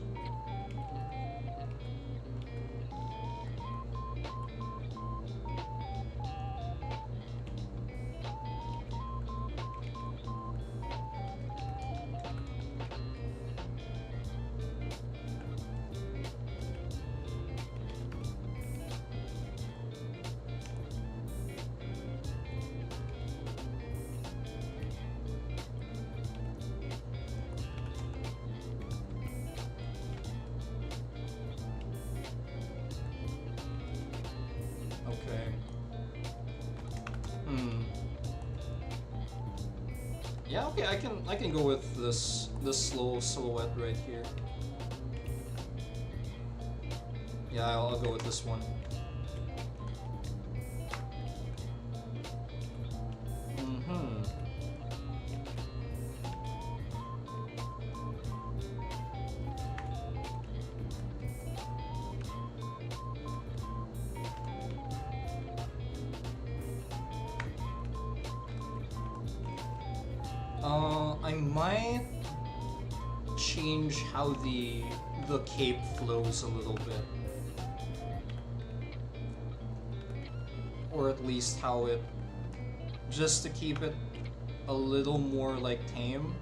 Yeah, okay, I can go with this slow silhouette right here. Yeah, I'll go with this one. I might change how the cape flows a little bit, or at least how it, just to keep it a little more like tame.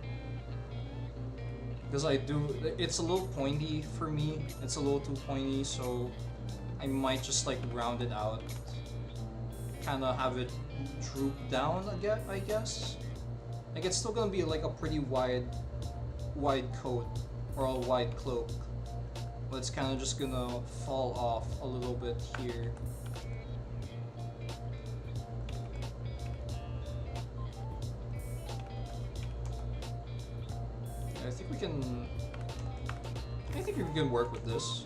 Because it's a little pointy for me. It's a little too pointy, so I might just like round it out, kind of have it droop down again, I guess. Like it's still gonna be like a pretty wide coat or a wide cloak, but it's kind of just gonna fall off a little bit here. I think we can work with this.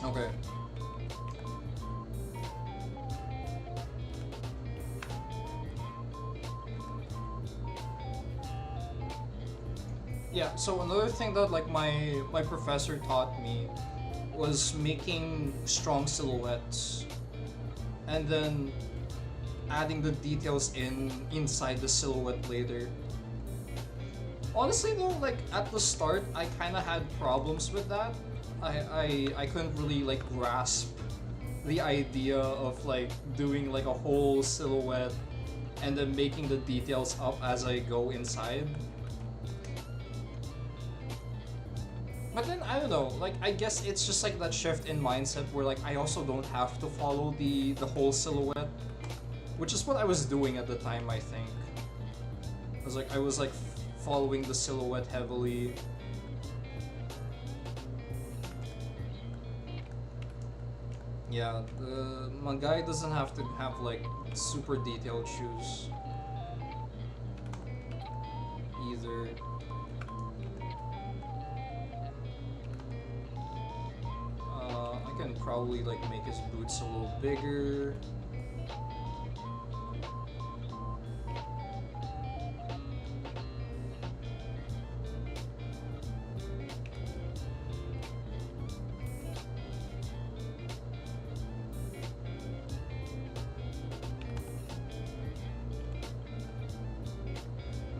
Okay. Yeah, so another thing that like my professor taught me was making strong silhouettes and then adding the details inside the silhouette later. Honestly though, like at the start I kinda had problems with that. I couldn't really like grasp the idea of like doing like a whole silhouette and then making the details up as I go inside. But then, I don't know, like, I guess it's just like that shift in mindset where like I also don't have to follow the whole silhouette, which is what I was doing at the time, I think. I was like following the silhouette heavily. Yeah, my guy doesn't have to have like super detailed shoes either. I can probably like make his boots a little bigger.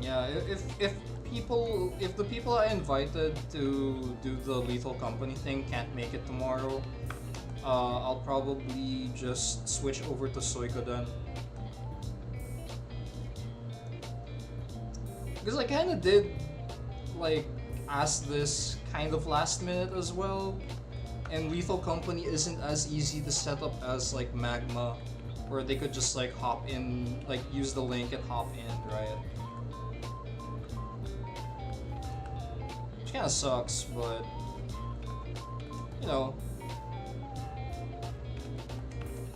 Yeah, if the people I invited to do the Lethal Company thing can't make it tomorrow, I'll probably just switch over to Suikoden. Because I kinda did like ask this kind of last minute as well, And Lethal Company isn't as easy to set up as like Magma, where they could just like hop in, like use the link and hop in, right? Which kind of sucks, but you know,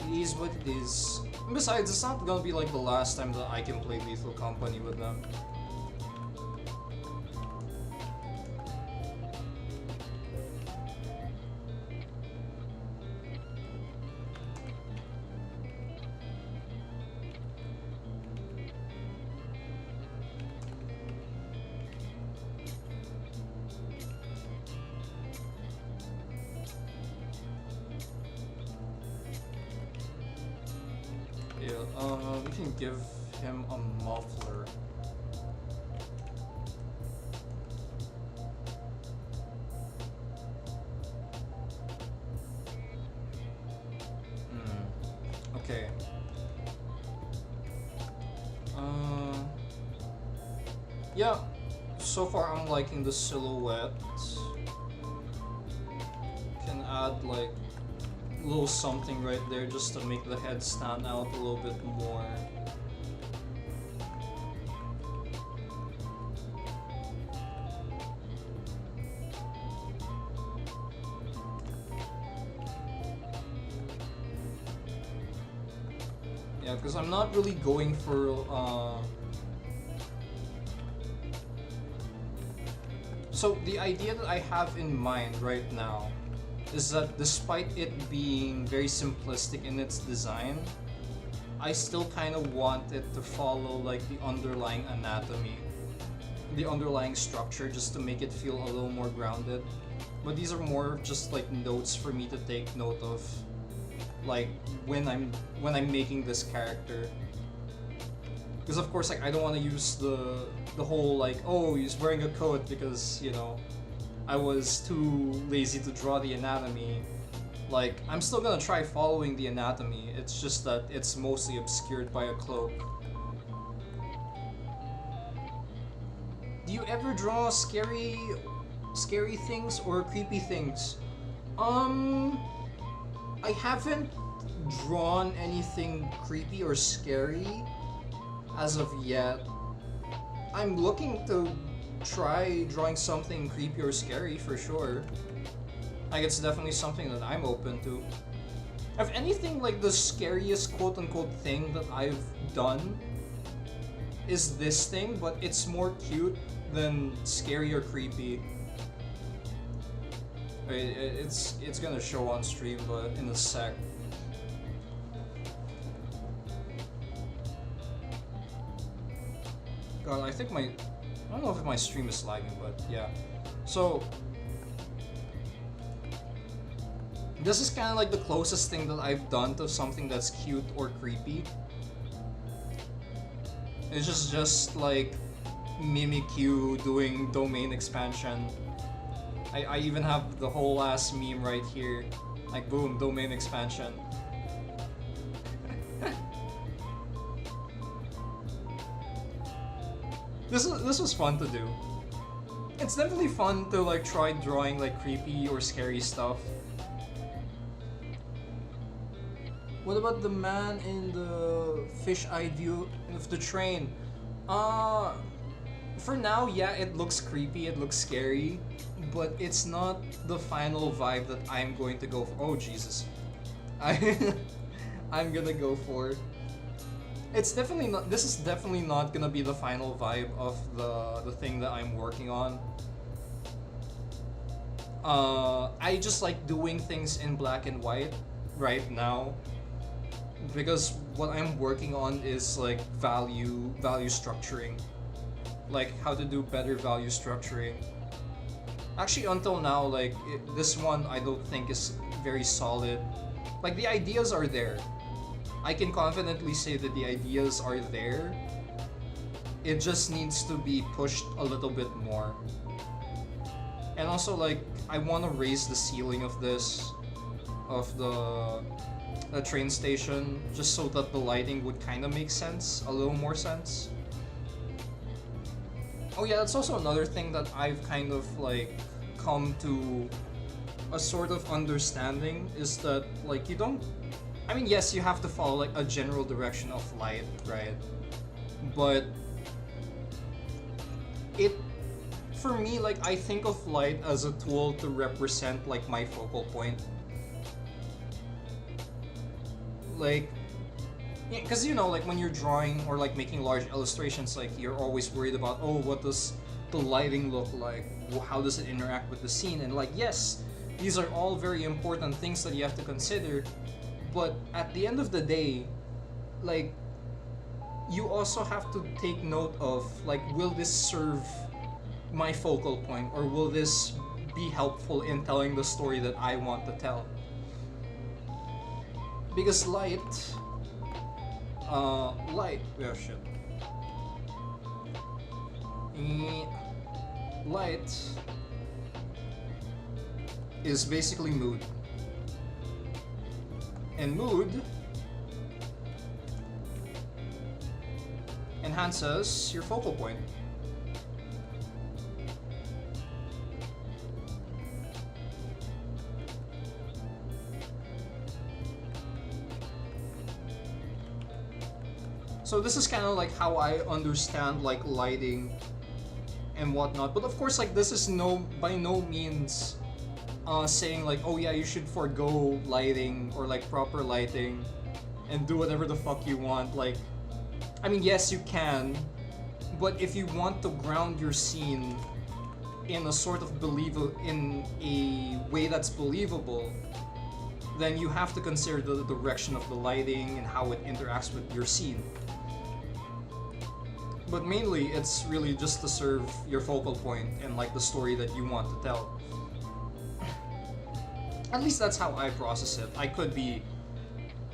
it is what it is. And besides, it's not gonna be like the last time that I can play Lethal Company with them. We can give him a muffler. Okay. Yeah. So far, I'm liking the silhouette. Can add like a little something right there just to make the head stand out a little bit more. Yeah, because I'm not really going for so the idea that I have in mind right now is that despite it being very simplistic in its design, I still kind of want it to follow like the underlying anatomy, the underlying structure, just to make it feel a little more grounded. But these are more just like notes for me to take note of, like when I'm making this character. Because of course, like I don't want to use the whole like, oh, he's wearing a coat, because you know I was too lazy to draw the anatomy. Like, I'm still gonna try following the anatomy, it's just that it's mostly obscured by a cloak. Do you ever draw scary things or creepy things? I haven't drawn anything creepy or scary as of yet. I'm looking to try drawing something creepy or scary for sure. Like, it's definitely something that I'm open to. If anything, like the scariest quote-unquote thing that I've done is this thing, but it's more cute than scary or creepy. It's gonna show on stream, but in a sec. God, I think I don't know if my stream is lagging, but yeah. So this is kind of like the closest thing that I've done to something that's cute or creepy. It's just like Mimikyu doing domain expansion. I even have the whole ass meme right here. Like, boom, domain expansion. This was fun to do. It's definitely fun to like try drawing like creepy or scary stuff. What about the man in the fish-eyed view of the train? For now, yeah, it looks creepy, it looks scary, but it's not the final vibe that I'm going to go for. Oh, Jesus. I'm gonna go for. It's definitely not, this is definitely not gonna be the final vibe of the thing that I'm working on. I just like doing things in black and white right now, because what I'm working on is like value structuring, like how to do better value structuring. Actually, until now, like this one I don't think is very solid. Like, the ideas are there. I can confidently say that the ideas are there. It just needs to be pushed a little bit more. And also, like, I want to raise the ceiling of this, of the train station, just so that the lighting would kind of make sense, a little more sense. Oh yeah, that's also another thing that I've kind of like come to a sort of understanding is that like you don't. I mean, yes, you have to follow like a general direction of light, right? But it, for me, like I think of light as a tool to represent like my focal point. Like, because you know, like when you're drawing or like making large illustrations, like you're always worried about, oh, what does the lighting look like? How does it interact with the scene? And like, yes, these are all very important things that you have to consider. But at the end of the day, like, you also have to take note of like, will this serve my focal point, or will this be helpful in telling the story that I want to tell? Because light, yeah, shit. Light is basically mood. And mood enhances your focal point. So this is kind of like how I understand like lighting and whatnot. But of course, like this is by no means saying like, oh yeah, you should forego lighting or like proper lighting and do whatever the fuck you want. Like, I mean, yes, you can, but if you want to ground your scene in a sort of in a way that's believable, then you have to consider the direction of the lighting and how it interacts with your scene. But mainly, it's really just to serve your focal point and like the story that you want to tell. At least that's how I process it. I could be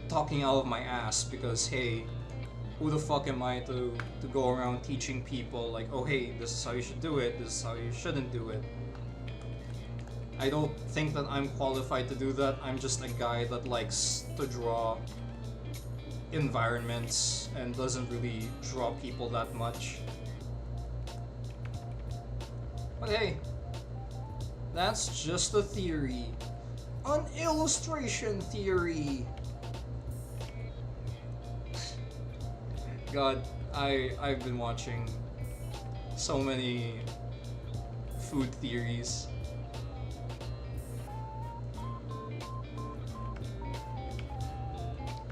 talking out of my ass because, hey, who the fuck am I to go around teaching people like, oh hey, this is how you should do it, this is how you shouldn't do it. I don't think that I'm qualified to do that. I'm just a guy that likes to draw environments and doesn't really draw people that much. But hey, that's just a theory. An illustration theory. God, I've been watching so many food theories.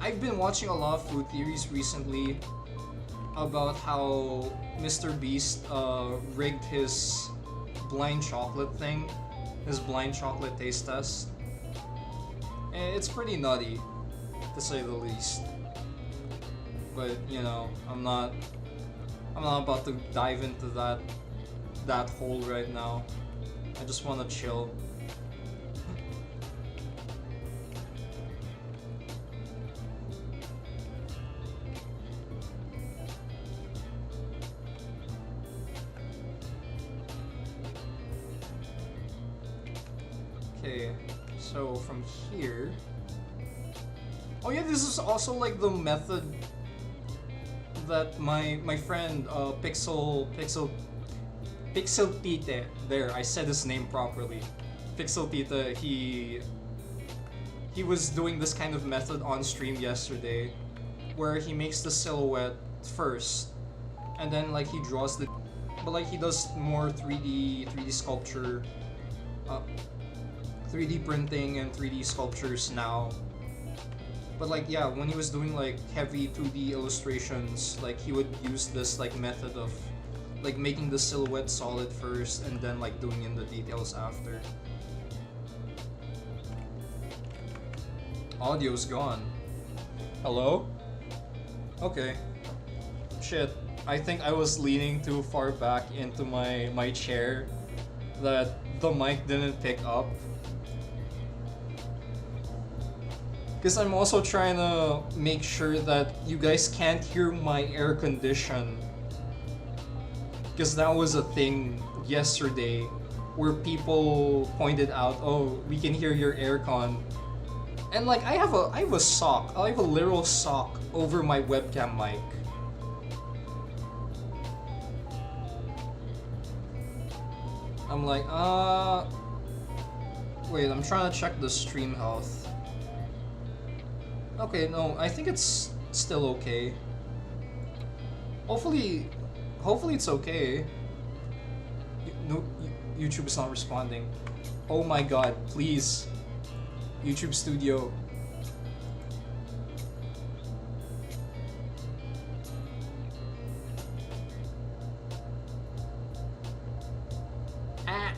I've been watching a lot of food theories recently about how Mr. Beast rigged his blind chocolate thing, his blind chocolate taste test. And it's pretty nutty, to say the least. But you know, I'm not about to dive into that hole right now. I just want to chill. Okay, so from here. Oh yeah, this is also like the method that my friend Pixel Tite, there, I said his name properly. Pixel Tite, he was doing this kind of method on stream yesterday, where he makes the silhouette first, and then like he draws the, but like he does more 3D sculpture, 3D printing and 3D sculptures now. But like, yeah, when he was doing like heavy 2D illustrations, like he would use this like method of like making the silhouette solid first and then like doing in the details after. Audio's gone. Hello? Okay. Shit, I think I was leaning too far back into my chair that the mic didn't pick up. Because I'm also trying to make sure that you guys can't hear my air condition. Because that was a thing yesterday where people pointed out, oh, we can hear your aircon. And like, I have a sock, I have a literal sock over my webcam mic. I'm like, Wait, I'm trying to check the stream health. Okay, no, I think it's still okay. Hopefully it's okay. No, YouTube is not responding. Oh my god, please. YouTube Studio. Ah.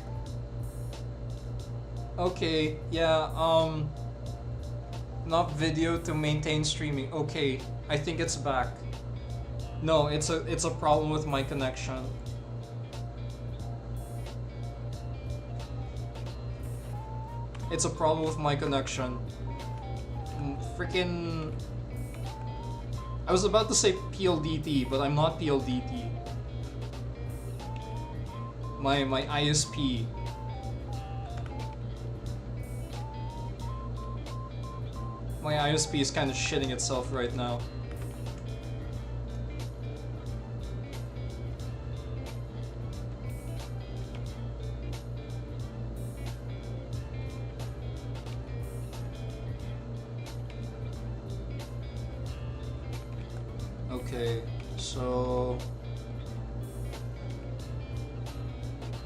Okay, yeah, not video to maintain streaming. Okay, I think it's back. No, it's a problem with my connection. It's a problem with my connection. Freaking... I was about to say PLDT, but I'm not PLDT. My ISP. My ISP is kind of shitting itself right now. Okay, so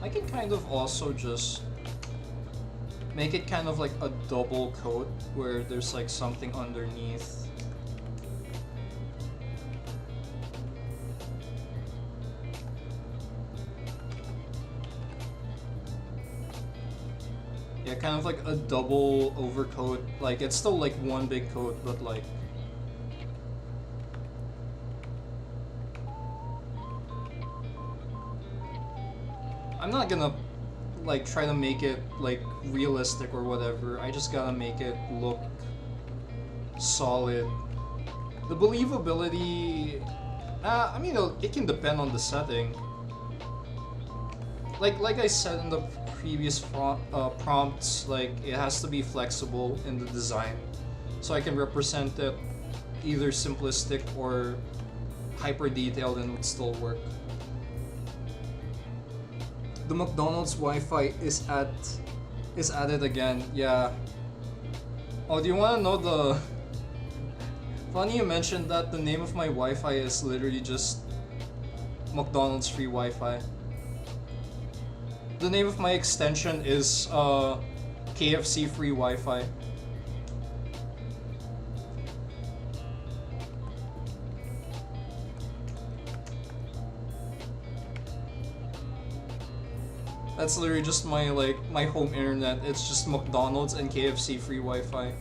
I can kind of also just make it kind of like a double coat where there's like something underneath. Yeah, kind of like a double overcoat. Like it's still like one big coat, but like I'm not gonna like try to make it like realistic or whatever. I just gotta make it look solid. The believability, I mean, it can depend on the setting. Like I said in the previous prompts, like it has to be flexible in the design, so I can represent it either simplistic or hyper detailed and would still work. The McDonald's Wi-Fi is added again. Yeah. Oh, do you want to know the? Funny you mentioned that. The name of my Wi-Fi is literally just McDonald's free Wi-Fi. The name of my extension is KFC free Wi-Fi. That's literally just my my home internet. It's just McDonald's and KFC free Wi-Fi.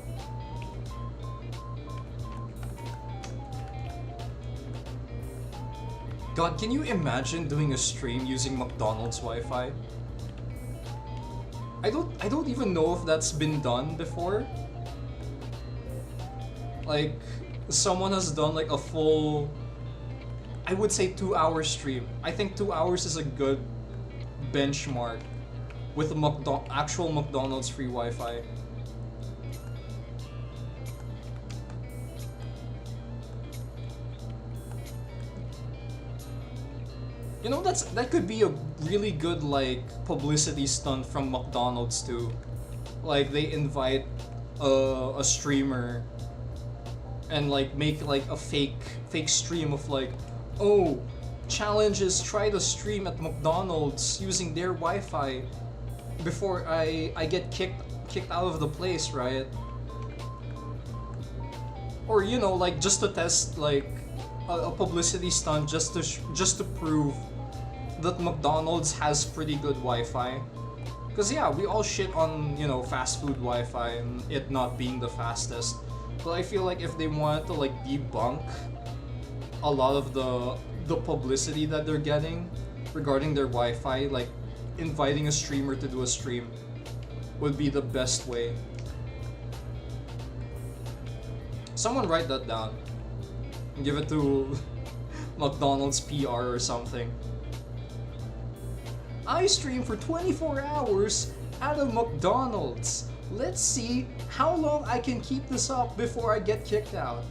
God, can you imagine doing a stream using McDonald's Wi-Fi? I don't even know if that's been done before. Like someone has done like a full, I would say 2-hour stream. I think 2 hours is a good benchmark with a actual McDonald's free Wi-Fi. You know, that could be a really good like publicity stunt from McDonald's too. Like they invite a streamer and like make like a fake stream of like, oh, challenges, try to stream at McDonald's using their Wi-Fi before I get kicked out of the place, right? Or you know, like just to test like a publicity stunt just to prove that McDonald's has pretty good Wi-Fi. Cause yeah, we all shit on, you know, fast food Wi-Fi and it not being the fastest. But I feel like if they wanted to like debunk a lot of the publicity that they're getting regarding their Wi-Fi, like inviting a streamer to do a stream would be the best way. Someone write that down and give it to McDonald's PR or something. I stream for 24 hours at a McDonald's. Let's see how long I can keep this up before I get kicked out.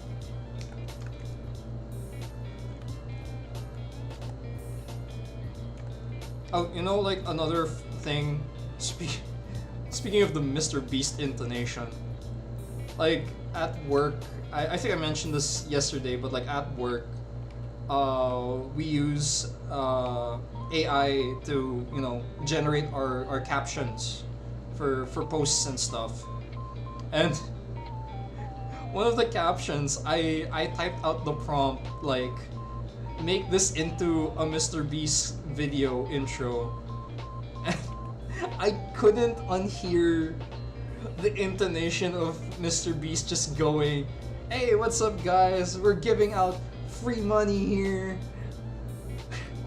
Oh, you know, like another thing, Speaking of the Mr. Beast intonation, like at work, I think I mentioned this yesterday, but like at work, we use AI to generate our captions for posts and stuff. And one of the captions, I typed out the prompt like, make this into a Mr. Beast video intro. And I couldn't unhear the intonation of Mr. Beast just going, "Hey, what's up, guys? We're giving out free money here,"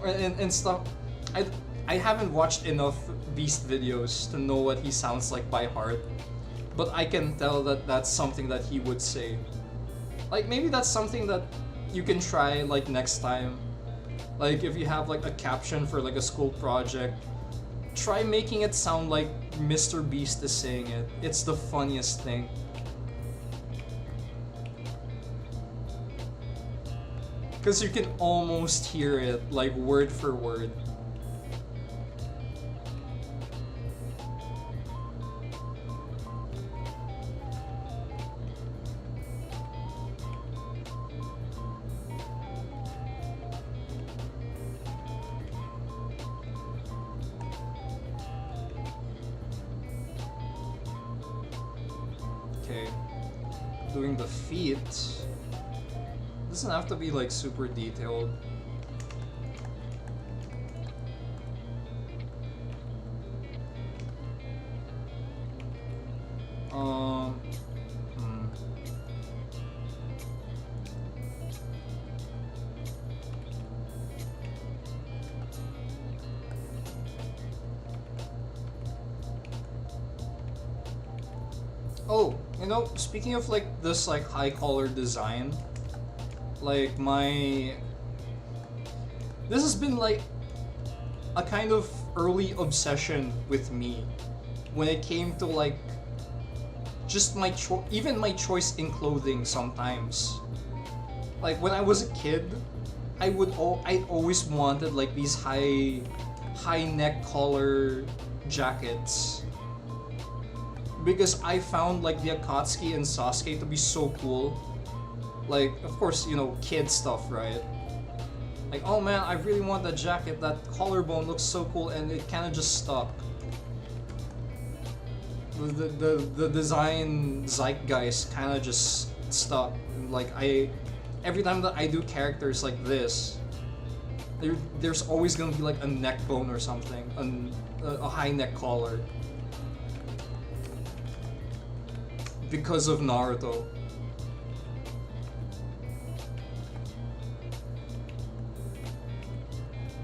and stuff. I haven't watched enough Beast videos to know what he sounds like by heart, but I can tell that that's something that he would say. Like maybe that's something that you can try like next time. Like if you have like a caption for like a school project, try making it sound like Mr. Beast is saying it. It's the funniest thing. Because you can almost hear it, like word for word. Okay, doing the feet. Doesn't have to be like super detailed. Hmm. Oh, speaking of like this like high collar design, like this has been like a kind of early obsession with me when it came to like just even my choice in clothing sometimes. Like when I was a kid, I always wanted like these high neck collar jackets because I found like the Akatsuki and Sasuke to be so cool. Like, of course, kid stuff, right? Like, oh man, I really want that jacket. That collarbone looks so cool, and it kind of just stuck. The design zeitgeist kind of just stuck. Like, every time that I do characters like this, there's always gonna be like a neck bone or something, a high neck collar. Because of Naruto.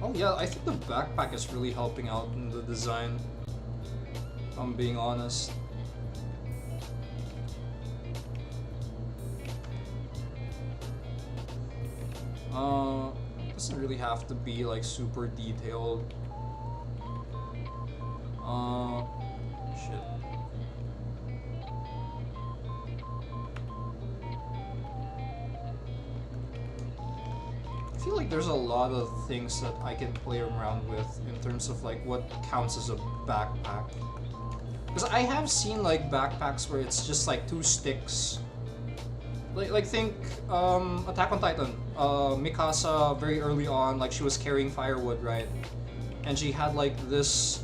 Oh yeah, I think the backpack is really helping out in the design, if I'm being honest. Doesn't really have to be like super detailed. Shit. I feel like there's a lot of things that I can play around with in terms of like what counts as a backpack. Because I have seen like backpacks where it's just like 2 sticks. Like think Attack on Titan. Mikasa very early on, like she was carrying firewood, right? And she had like this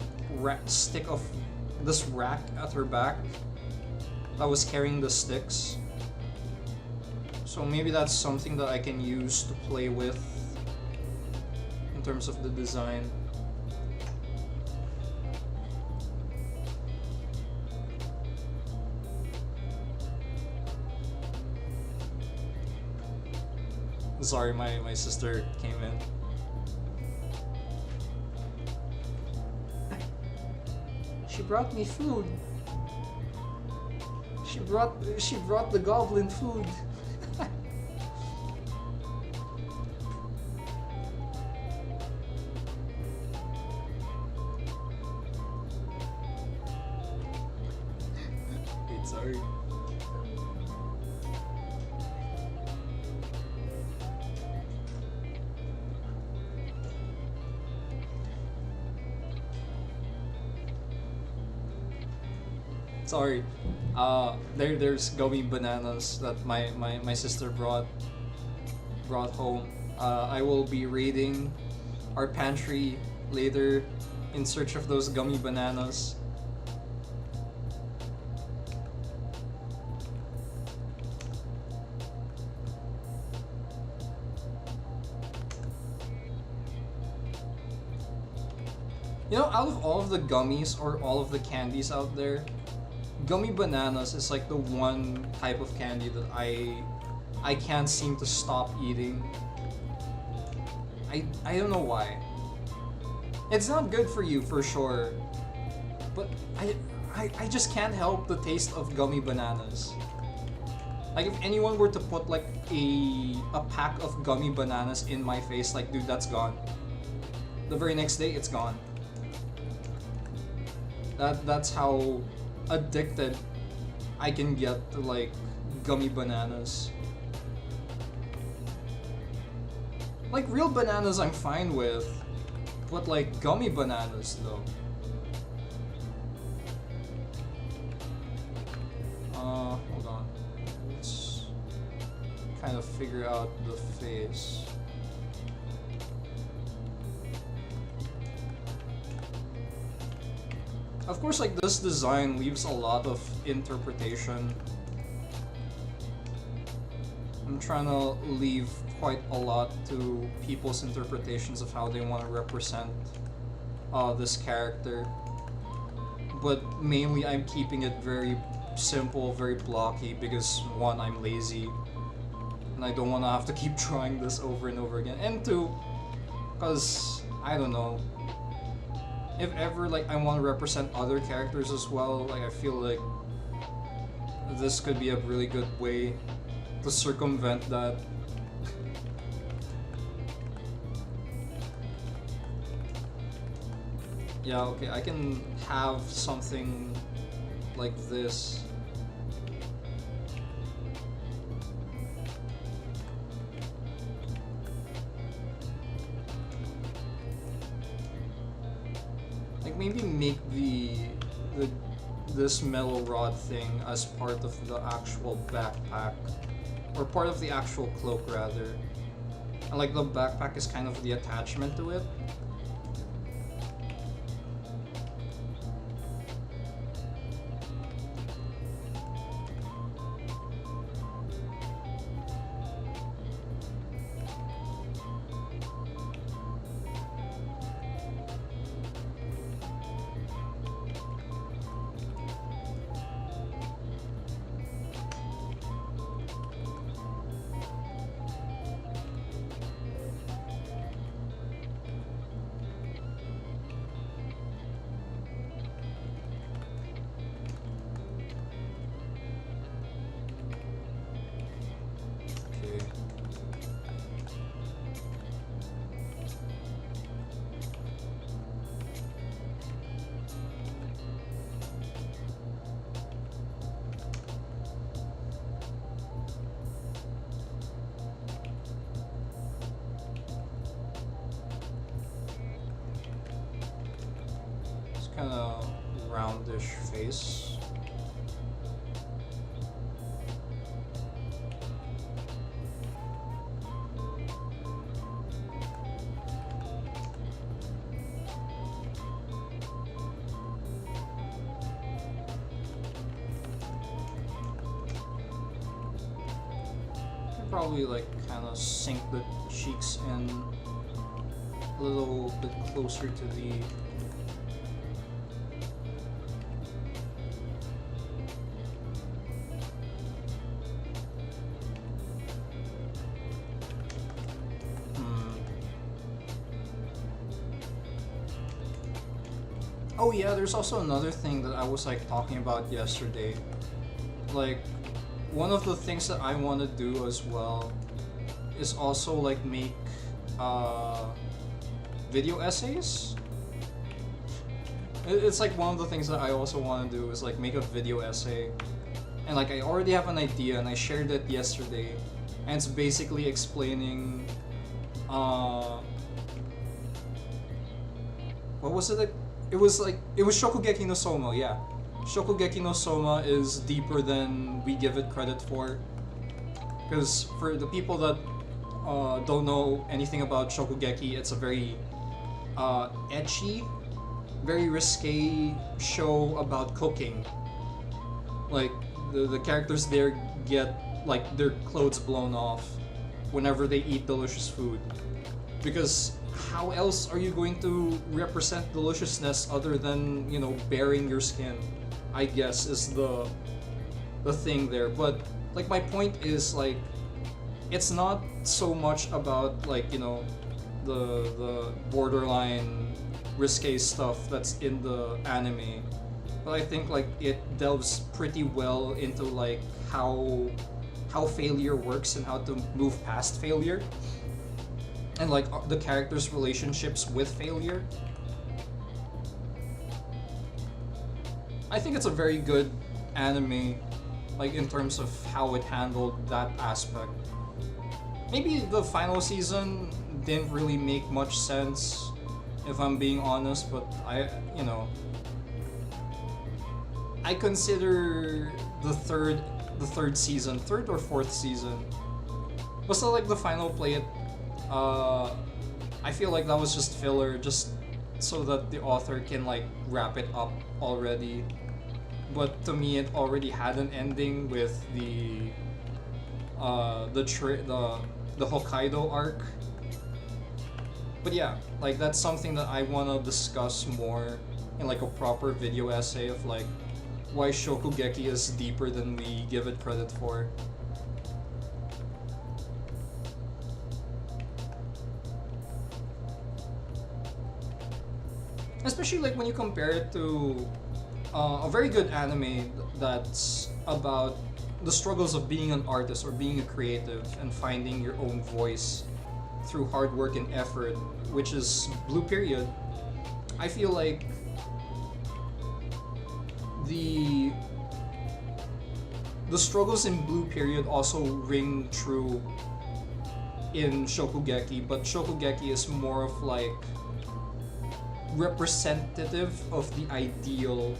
this rack at her back that was carrying the sticks. So maybe that's something that I can use to play with in terms of the design. Sorry, my sister came in. She brought me food. She brought the goblin food. Wait, sorry. Sorry. There's gummy bananas that my sister brought home. I will be raiding our pantry later in search of those gummy bananas. You know, out of all of the gummies or all of the candies out there, gummy bananas is like the one type of candy that I can't seem to stop eating. I don't know why. It's not good for you for sure, but I just can't help the taste of gummy bananas. Like if anyone were to put like a pack of gummy bananas in my face, like dude, that's gone. The very next day, it's gone. That's how addicted I can get to like gummy bananas. Like real bananas I'm fine with, but like gummy bananas though. Hold on. Let's kind of figure out the face. Of course, like this design leaves a lot of interpretation. I'm trying to leave quite a lot to people's interpretations of how they want to represent this character. But mainly I'm keeping it very simple, very blocky, because one, I'm lazy. And I don't want to have to keep trying this over and over again. And two, because, I don't know. If ever like I want to represent other characters as well, like I feel like this could be a really good way to circumvent that. Yeah, okay, I can have something like this. Maybe make this metal rod thing as part of the actual backpack, or part of the actual cloak rather. And like the backpack is kind of the attachment to it. Kind of roundish face. Probably like kind of sink the cheeks in a little bit closer to the Oh yeah, there's also another thing that I was like talking about yesterday. Like, one of the things that I want to do as well is also like make video essays. It's like one of the things that I also want to do is like make a video essay. And like I already have an idea and I shared it yesterday. And it's basically explaining what was it? It was Shokugeki no Somo, yeah. Shokugeki no Soma is deeper than we give it credit for. Because for the people that don't know anything about Shokugeki, it's a very ecchi, very risque show about cooking. Like the characters there get like their clothes blown off whenever they eat delicious food. Because how else are you going to represent deliciousness other than, you know, baring your skin? I guess is the thing there. But like my point is, like, it's not so much about, like, you know, the borderline risque stuff that's in the anime, but I think like it delves pretty well into like how failure works and how to move past failure, and like the characters' relationships with failure. I think it's a very good anime, like in terms of how it handled that aspect. Maybe the final season didn't really make much sense, if I'm being honest, but you know, I consider the third season, third or fourth season, but still like the final play it. I feel like that was just filler, just so that the author can like wrap it up already. But to me, it already had an ending with the Hokkaido arc. But yeah, like that's something that I wanna discuss more in like a proper video essay of like why Shokugeki is deeper than we give it credit for. Especially like when you compare it to a very good anime that's about the struggles of being an artist or being a creative and finding your own voice through hard work and effort, which is Blue Period. I feel like the struggles in Blue Period also ring true in Shokugeki, but Shokugeki is more of like representative of the ideal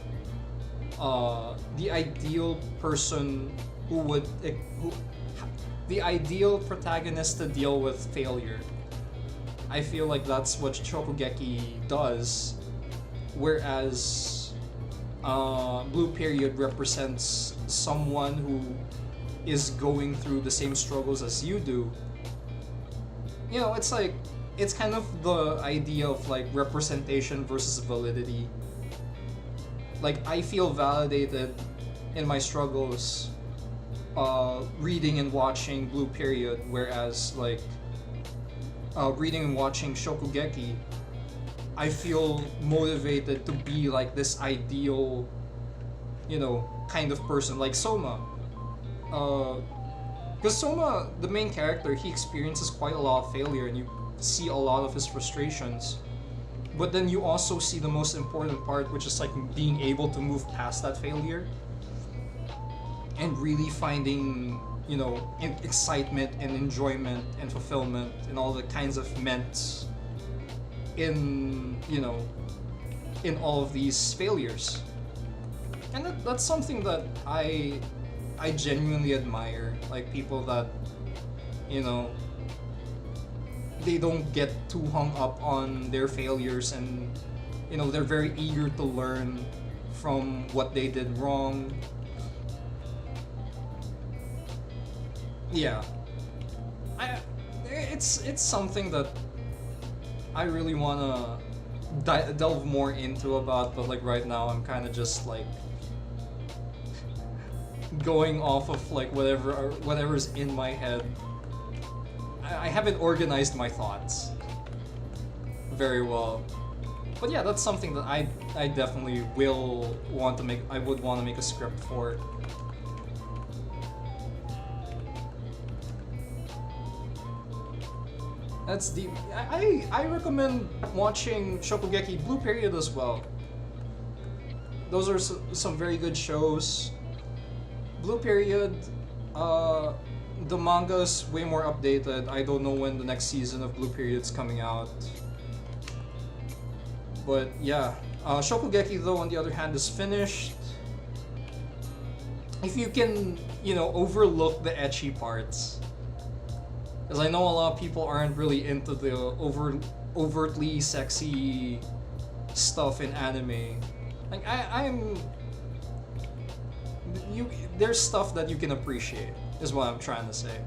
person the ideal protagonist to deal with failure. I feel like that's what Shokugeki does, whereas Blue Period represents someone who is going through the same struggles as you do. You know, it's like, it's kind of the idea of like representation versus validity. Like, I feel validated in my struggles reading and watching Blue Period, whereas like reading and watching Shokugeki, I feel motivated to be like this ideal, you know, kind of person, like Soma. Because Soma, the main character, he experiences quite a lot of failure and you see a lot of his frustrations. But then you also see the most important part, which is like being able to move past that failure and really finding, you know, excitement and enjoyment and fulfillment and all the kinds of ments in, you know, in all of these failures. And that's something that I genuinely admire, like people that, you know, they don't get too hung up on their failures and, you know, they're very eager to learn from what they did wrong. Yeah, it's something that I really wanna delve more into about, but like right now I'm kind of just like going off of like whatever's in my head. I haven't organized my thoughts very well, but yeah, that's something that I definitely will want to make. I would want to make a script for. That's deep. I recommend watching Shokugeki Blue Period as well. Those are some very good shows. Blue Period, the manga's way more updated. I don't know when the next season of Blue Period's coming out. But yeah, Shokugeki though on the other hand is finished. if you can, you know, overlook the ecchi parts, because I know a lot of people aren't really into the overtly sexy stuff in anime. Like I'm you there's stuff that you can appreciate is what I'm trying to say.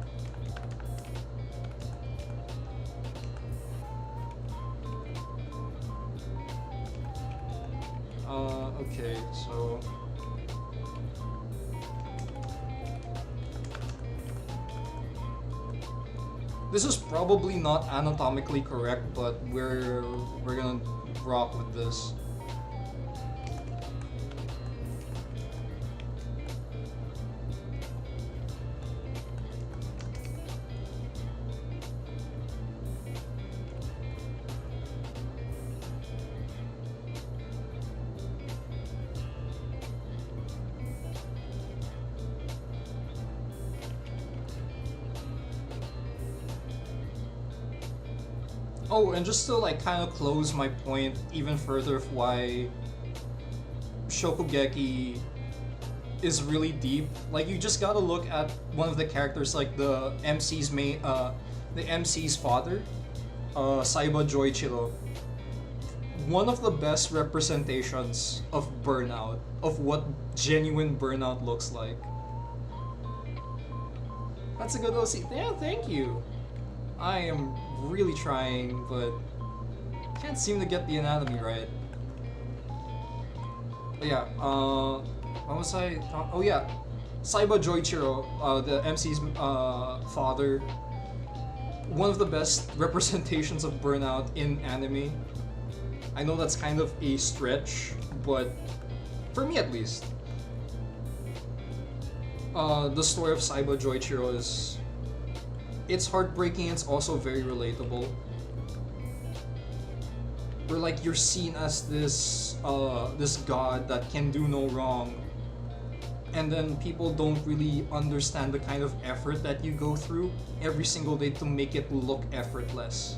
Okay, so this is probably not anatomically correct, but we're gonna rock with this. Oh, and just to like kind of close my point even further of why Shokugeki is really deep. Like you just gotta look at one of the characters, like the MC's father, Saiba Joichiro. One of the best representations of burnout, of what genuine burnout looks like. That's a good OC. Yeah, thank you. I am really trying, but can't seem to get the anatomy right. But yeah, what was I? Oh yeah, Saiba Joichiro, the MC's father. One of the best representations of burnout in anime. I know that's kind of a stretch, but for me at least, the story of Saiba Joichiro is, it's heartbreaking. It's also very relatable. Where like you're seen as this this god that can do no wrong, and then people don't really understand the kind of effort that you go through every single day to make it look effortless.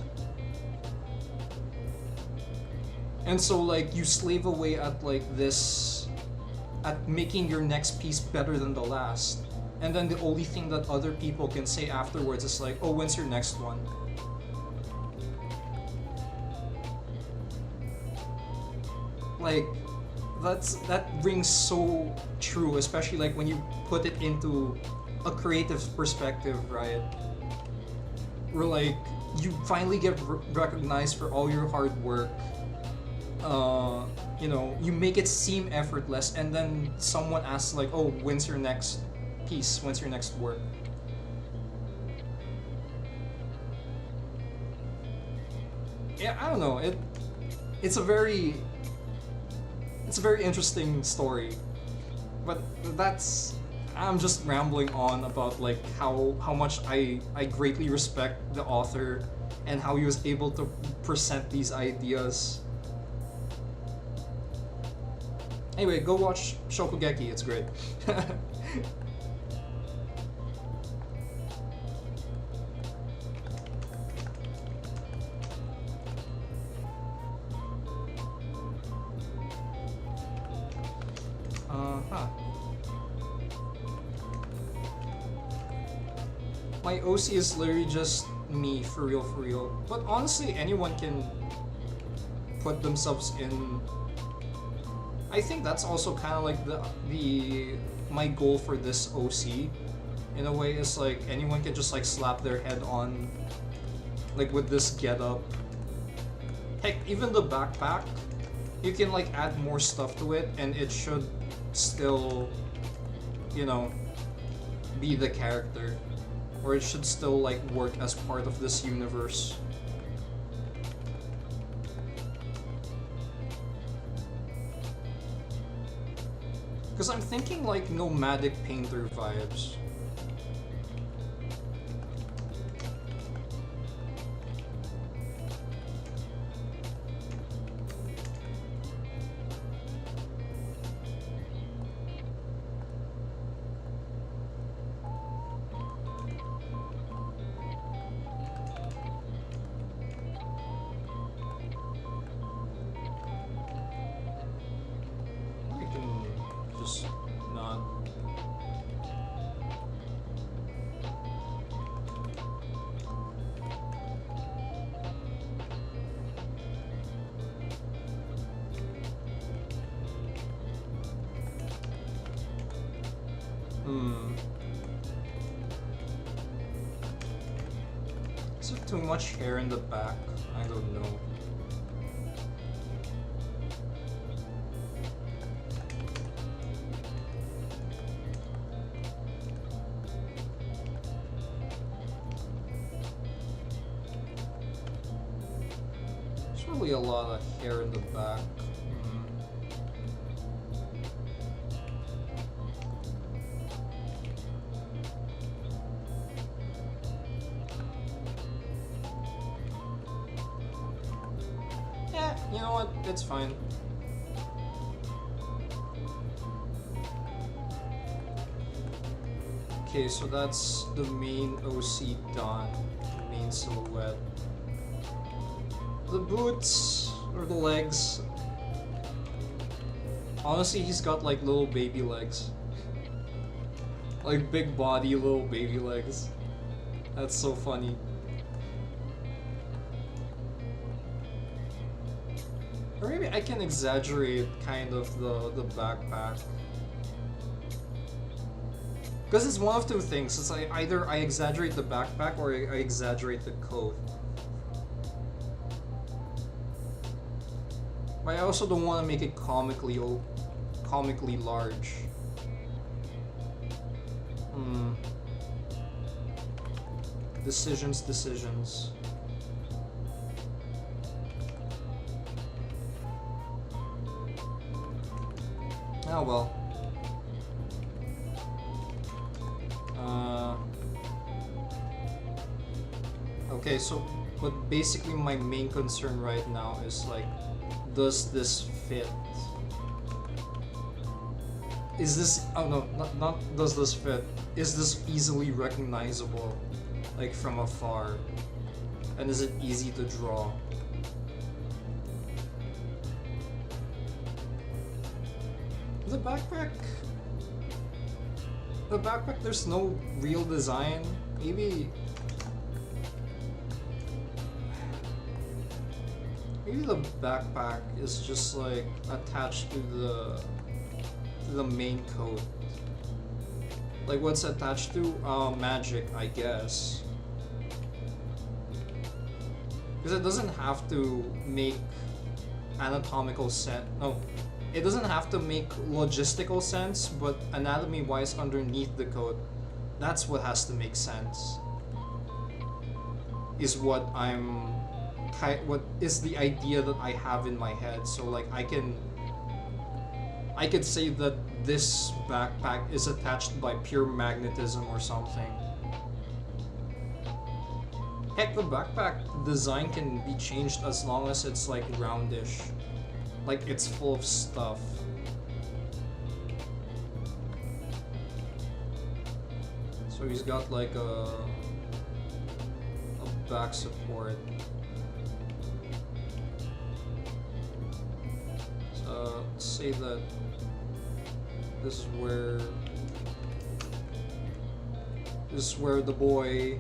And so like you slave away at like this, at making your next piece better than the last. And then the only thing that other people can say afterwards is like, oh, when's your next one? Like, that rings so true, especially like when you put it into a creative perspective, right? Where like, you finally get recognized for all your hard work. You know, you make it seem effortless, and then someone asks like, oh, when's your next piece? When's your next work? Yeah, I don't know. It's a very interesting story, but that's, I'm just rambling on about like how much I greatly respect the author and how he was able to present these ideas. Anyway, go watch Shokugeki, it's great. My OC is literally just me, for real. But honestly, anyone can put themselves in. I think that's also kind of like the my goal for this OC. In a way, is like anyone can just like slap their head on, like with this getup. Heck, even the backpack, you can like add more stuff to it, and it should still, you know, be the character, or it should still like work as part of this universe. Because I'm thinking like nomadic painter vibes. I can just not Hmm. Is there too much hair in the back? I don't know. There's really a lot of hair in the back. You know what? It's fine. Okay, so that's the main OC done. The main silhouette. The boots or the legs. Honestly, he's got like little baby legs. Like big body, little baby legs. That's so funny. Or maybe I can exaggerate kind of the backpack. Because it's one of two things. It's like either I exaggerate the backpack or I exaggerate the coat. But I also don't want to make it comically large. Decisions. Oh well. Okay, so but basically my main concern right now is like, does this fit? Is this, oh no, not does this fit? Is this easily recognizable, like from afar? And is it easy to draw? The backpack, there's no real design. Maybe the backpack is just like attached to the main coat. Like what's attached to magic, I guess. Because it doesn't have to make anatomical sense. No. It doesn't have to make logistical sense, but anatomy-wise underneath the coat, that's what has to make sense. Is what is the idea that I have in my head. So like I could say that this backpack is attached by pure magnetism or something. Heck, the backpack design can be changed as long as it's like roundish. Like it's full of stuff. So he's got like a back support. So let's say that this is where the boy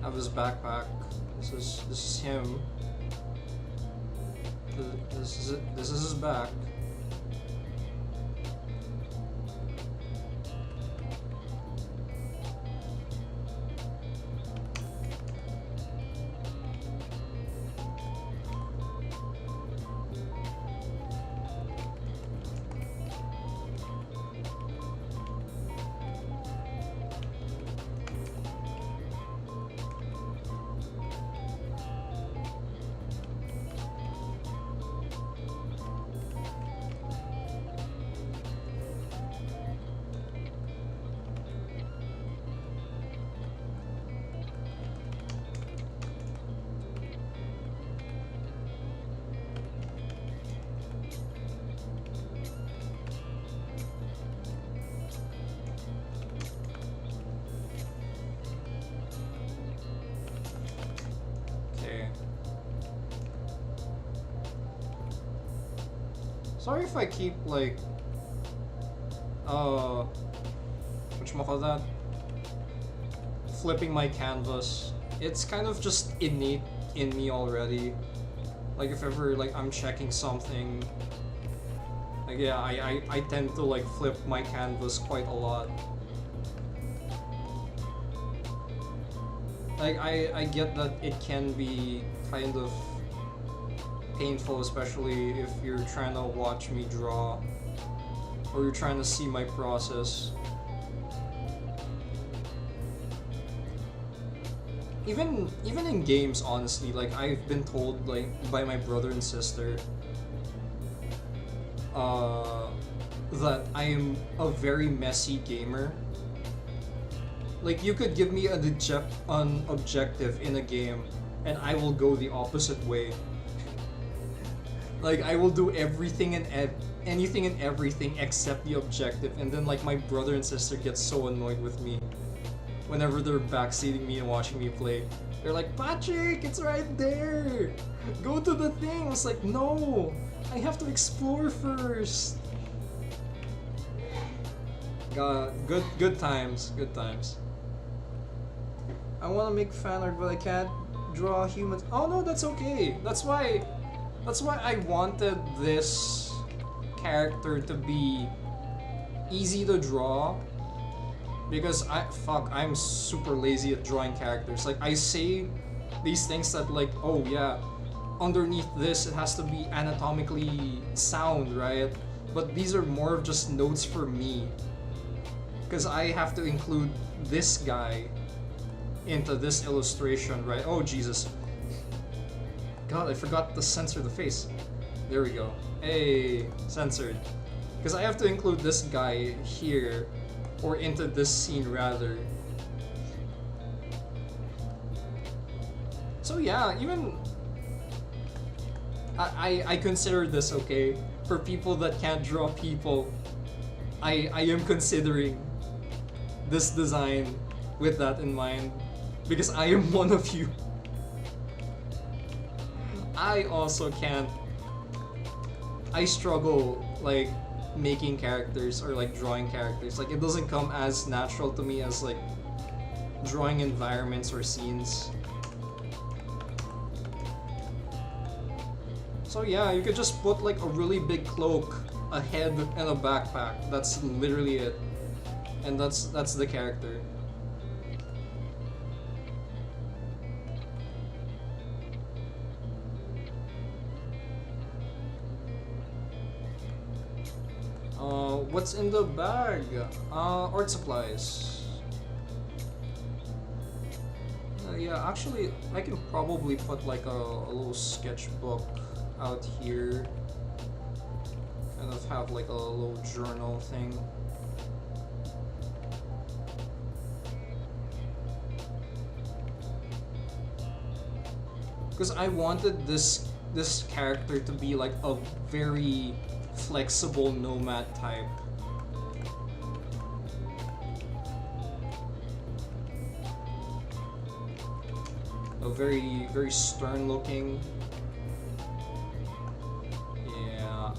have his backpack. This is him. This is it. This is his back. Sorry if I keep like whatchamacallit, flipping my canvas. It's kind of just innate in me already. Like if ever like I'm checking something, like yeah, I tend to like flip my canvas quite a lot. Like I get that it can be kind of painful, especially if you're trying to watch me draw or you're trying to see my process. Even in games, honestly, like I've been told like by my brother and sister that I am a very messy gamer. Like you could give me an objective in a game and I will go the opposite way. Like I will do everything and anything and everything except the objective, and then like my brother and sister get so annoyed with me whenever they're backseating me and watching me play. They're like, Patrick, it's right there. Go to the thing. I was like, no, I have to explore first. God, good times, good times. I want to make fan art, but I can't draw humans. Oh no, that's okay. That's why I wanted this character to be easy to draw, because I'm super lazy at drawing characters. Like I say these things that like, oh yeah, underneath this it has to be anatomically sound, right? But these are more of just notes for me, because I have to include this guy into this illustration, right? Oh Jesus, God, I forgot to censor the face. There we go. Hey, censored. Because I have to include this guy here, or into this scene rather. So yeah, even I consider this okay. For people that can't draw people, I am considering this design with that in mind, because I am one of you. I also can't. I struggle like making characters or like drawing characters. Like it doesn't come as natural to me as like drawing environments or scenes. So yeah, you could just put like a really big cloak, a head, and a backpack. That's literally it. And that's the character. What's in the bag? Art supplies. Yeah, actually, I can probably put like a little sketchbook out here. Kind of have like a little journal thing. Because I wanted this character to be like a very flexible nomad type. A very stern looking. Yeah.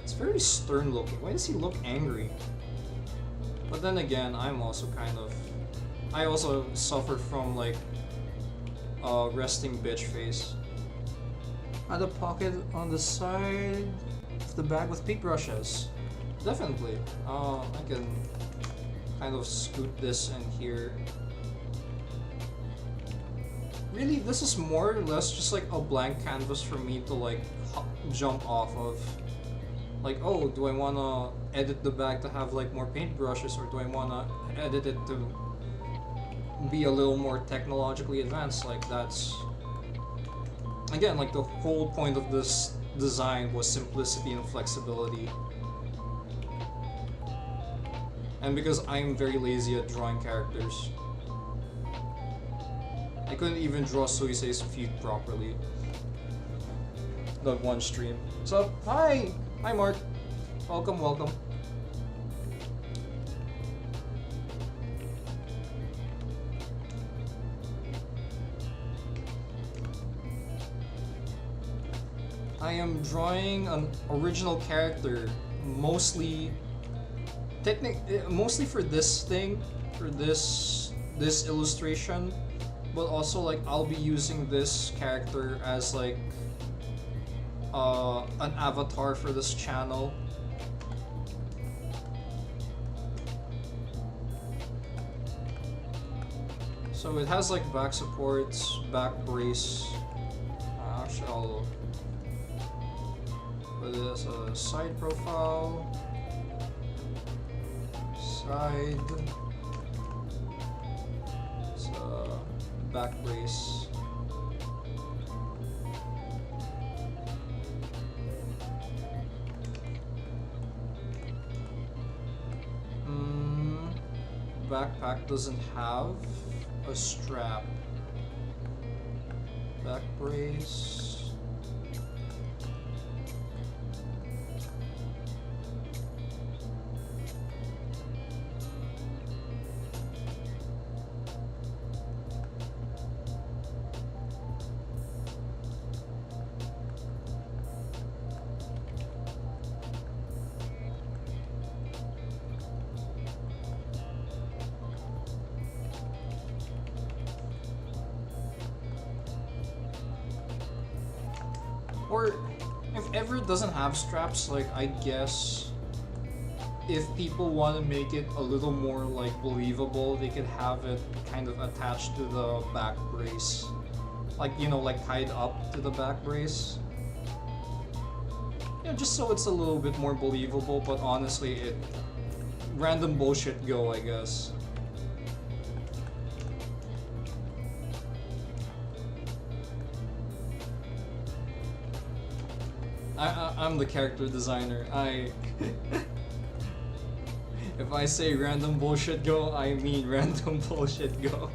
It's very stern looking. Why does he look angry? But then again, I'm also kind of... I also suffer from like resting bitch face. Add a pocket on the side of the bag with paintbrushes. Definitely. I can kind of scoot this in here. Really, this is more or less just like a blank canvas for me to like jump off of. Like, oh, do I wanna edit the bag to have like more paintbrushes, or do I wanna edit it to be a little more technologically advanced? Like that's, again, like the whole point of this design was simplicity and flexibility. And because I'm very lazy at drawing characters, I couldn't even draw Suisei's feet properly. The one stream. So, hi! Hi Mark. Welcome, welcome. I am drawing an original character, mostly Mostly for this thing, for this illustration, but also like I'll be using this character as like an avatar for this channel. So it has like back supports, back brace. Actually, I'll put it as a side profile, side, it's a back brace. Backpack doesn't have a strap. Back brace. Or if ever it doesn't have straps, like I guess if people want to make it a little more like believable, they could have it kind of attached to the back brace. Like, you know, like tied up to the back brace. Yeah, just so it's a little bit more believable, but honestly, it random bullshit go, I guess. I'm the character designer. If I say random bullshit go, I mean random bullshit go.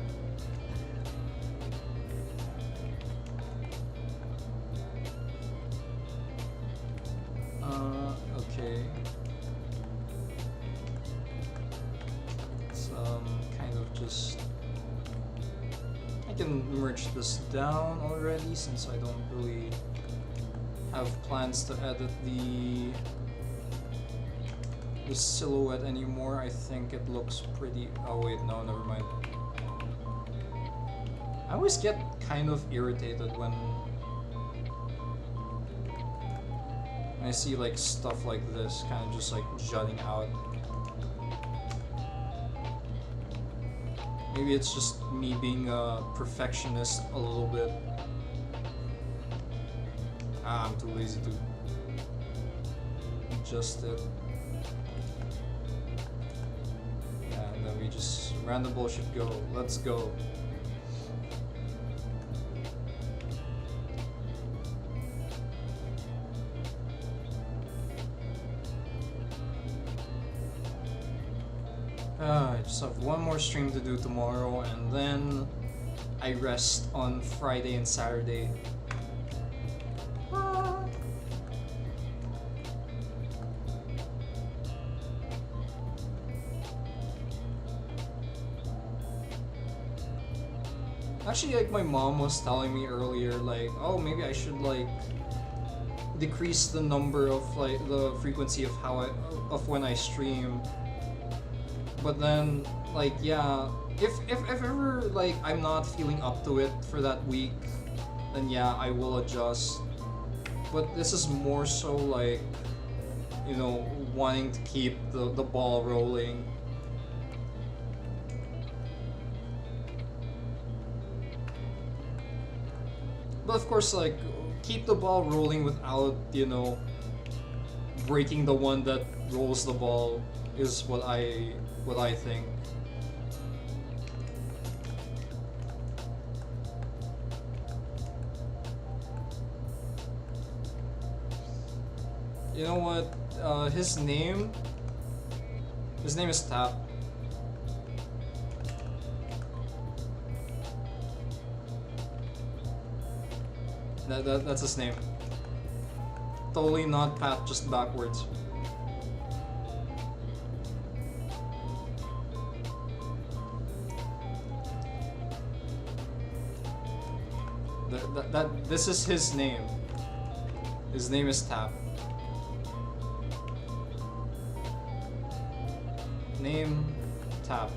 Okay. It's kind of just, I can merge this down already since I don't really have plans to edit the silhouette anymore. I think it looks pretty. Oh wait, no, never mind. I always get kind of irritated when I see like stuff like this kind of just like jutting out. Maybe it's just me being a perfectionist a little bit. I'm too lazy to adjust it. Yeah, and then we just random bullshit go. Let's go. I just have one more stream to do tomorrow, and then I rest on Friday and Saturday. Actually, like my mom was telling me earlier, like, oh, maybe I should like decrease the number of like the frequency of of when I stream. But then, like, yeah, if ever like I'm not feeling up to it for that week, then yeah, I will adjust. But this is more so like, you know, wanting to keep the ball rolling. But of course, like, keep the ball rolling without, you know, breaking the one that rolls the ball is what I think. You know what? His name is Tap. That's his name. Totally not Pat, just backwards. This is his name. His name is Tap. Name, tap.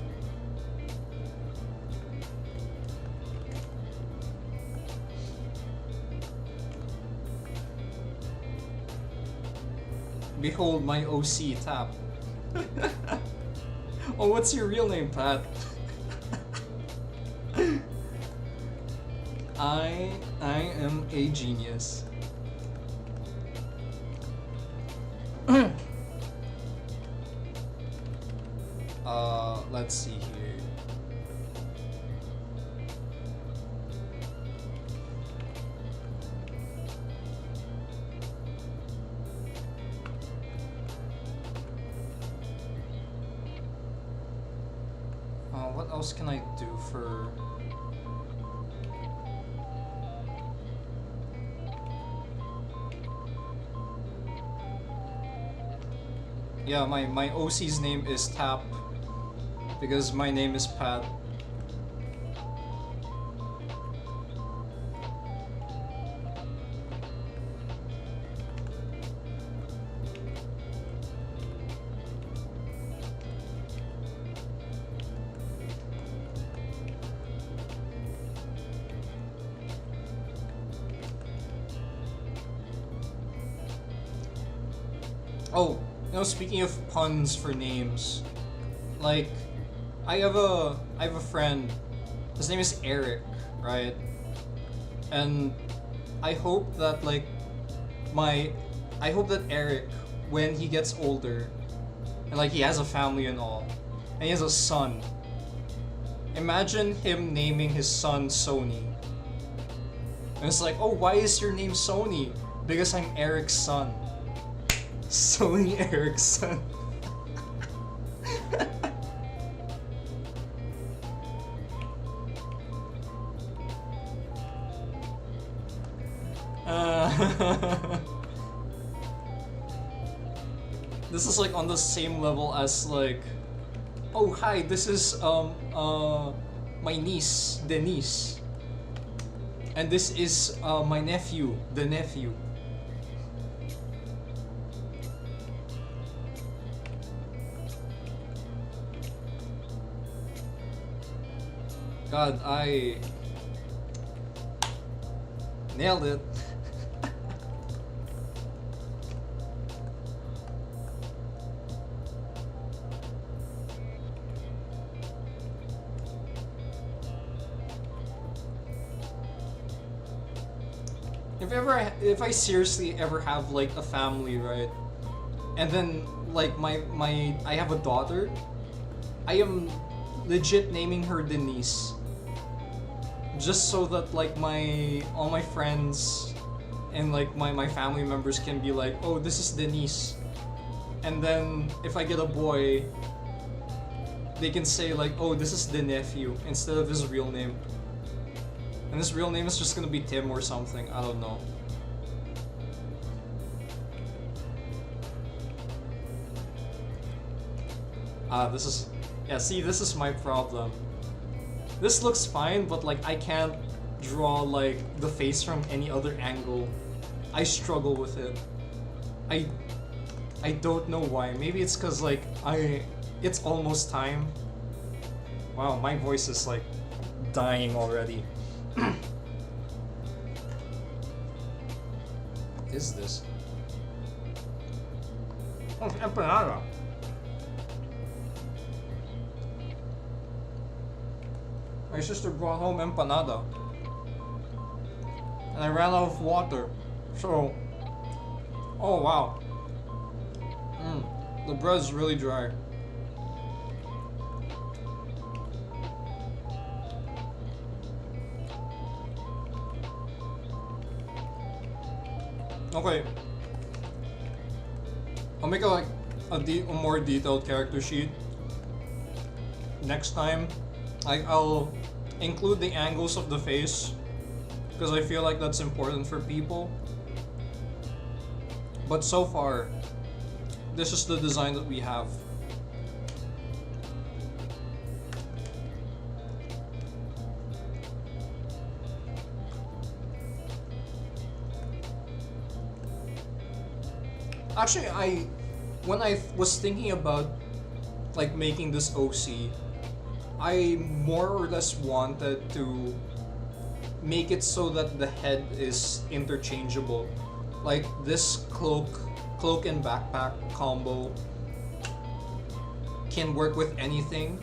Behold my OC, tap. Oh, what's your real name, Pat? I am a genius. Let's see here. What else can I do for... Yeah, my OC's name is Tap because my name is Pat. Oh, you know, speaking of puns for names, like, I have a friend. His name is Eric, right? And I hope that I hope that Eric, when he gets older, and like he has a family and all, and he has a son. Imagine him naming his son Sony. And it's like, oh, why is your name Sony? Because I'm Eric's son. Sony Ericsson. This is like on the same level as like, oh hi, this is my niece Denise, and this is my nephew, the nephew. God, I nailed it. If I seriously ever have like a family, right? And then like I have a daughter, I am legit naming her Denise. Just so that like all my friends and like my family members can be like, oh, this is Denise. And then if I get a boy, they can say like, oh, this is the nephew instead of his real name. And his real name is just gonna be Tim or something, I don't know. This is... Yeah, see, this is my problem. This looks fine, but like I can't draw like the face from any other angle. I struggle with it. I don't know why. Maybe it's cause like it's almost time. Wow, my voice is like dying already. What is this? Oh, empanada. My sister brought home empanada, and I ran out of water, so, oh wow, the bread's really dry. Okay, I'll make a more detailed character sheet next time. I'll include the angles of the face because I feel like that's important for people. But so far, this is the design that we have. Actually, when I was thinking about like making this OC, I more or less wanted to make it so that the head is interchangeable. Like this cloak and backpack combo can work with anything.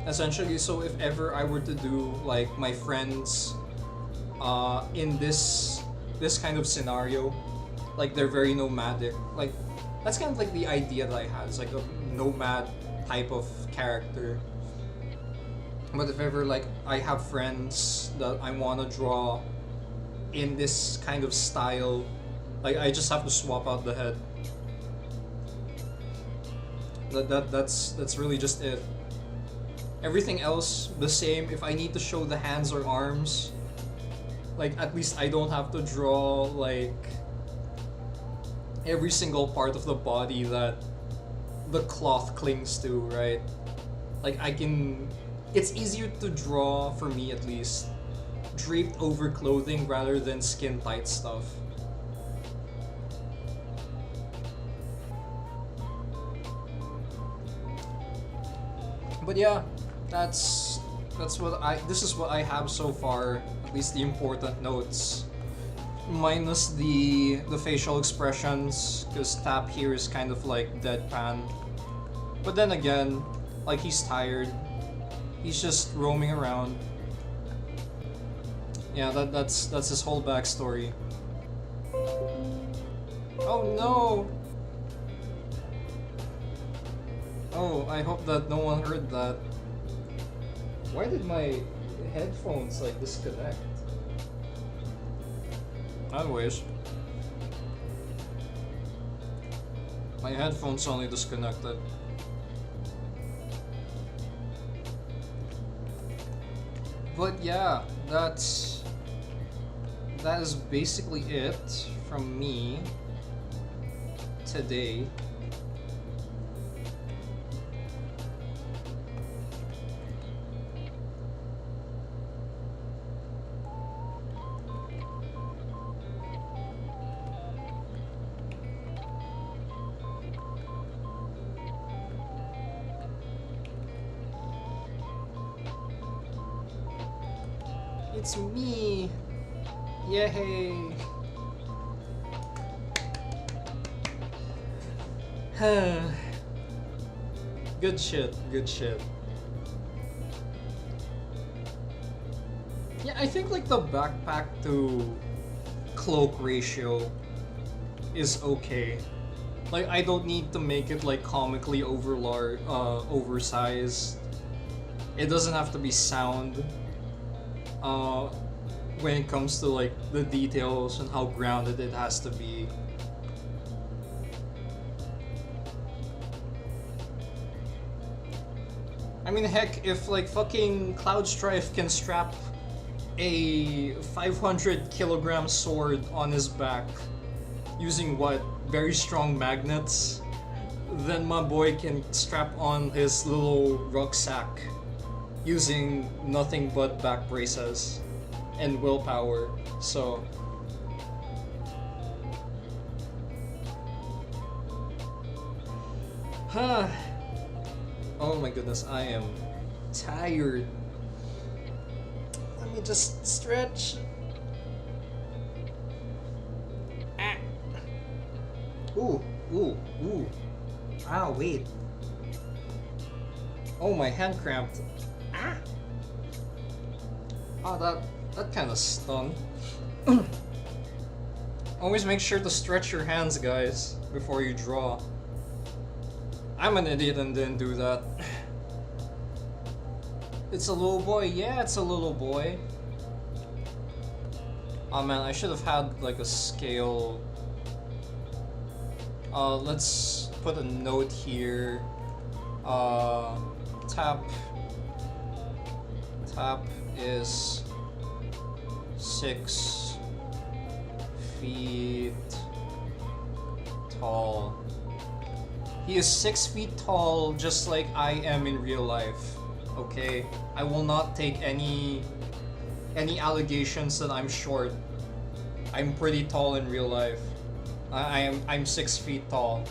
Essentially, so if ever I were to do like my friends in this kind of scenario, like they're very nomadic. Like that's kind of like the idea that I had. It's like a nomad type of character. But if ever like I have friends that I want to draw in this kind of style, like I just have to swap out the head. That's really just it. Everything else the same. If I need to show the hands or arms, like at least I don't have to draw like every single part of the body that the cloth clings to, right? Like I can, it's easier to draw for me at least draped over clothing rather than skin tight stuff. But yeah, that's what this is what I have so far, at least the important notes. Minus the facial expressions, because Tap here is kind of like deadpan. But then again, like he's tired. He's just roaming around. Yeah, that's his whole backstory. Oh no! Oh, I hope that no one heard that. Why did my headphones like disconnect? I wish. My headphones only disconnected. But yeah, that is basically it from me today. It's me! Yay! Good shit, good shit. Yeah, I think like the backpack to cloak ratio is okay. Like I don't need to make it like comically oversized. It doesn't have to be sound. When it comes to like the details and how grounded it has to be. I mean, heck, if like fucking Cloud Strife can strap a 500 kilogram sword on his back using what? Very strong magnets, then my boy can strap on his little rucksack using nothing but back braces and willpower. So oh my goodness, I am tired. Let me just stretch. Ooh. Ah, wait. Oh, my hand cramped. Oh, that kind of stung. Always make sure to stretch your hands, guys, before you draw. I'm an idiot and didn't do that. It's a little boy. Yeah, it's a little boy. Oh man, I should have had like a scale. Let's put a note here. Tap is 6 feet tall. He is 6 feet tall, just like I am in real life. Okay, I will not take any allegations that I'm short. I'm pretty tall in real life. I'm 6 feet tall.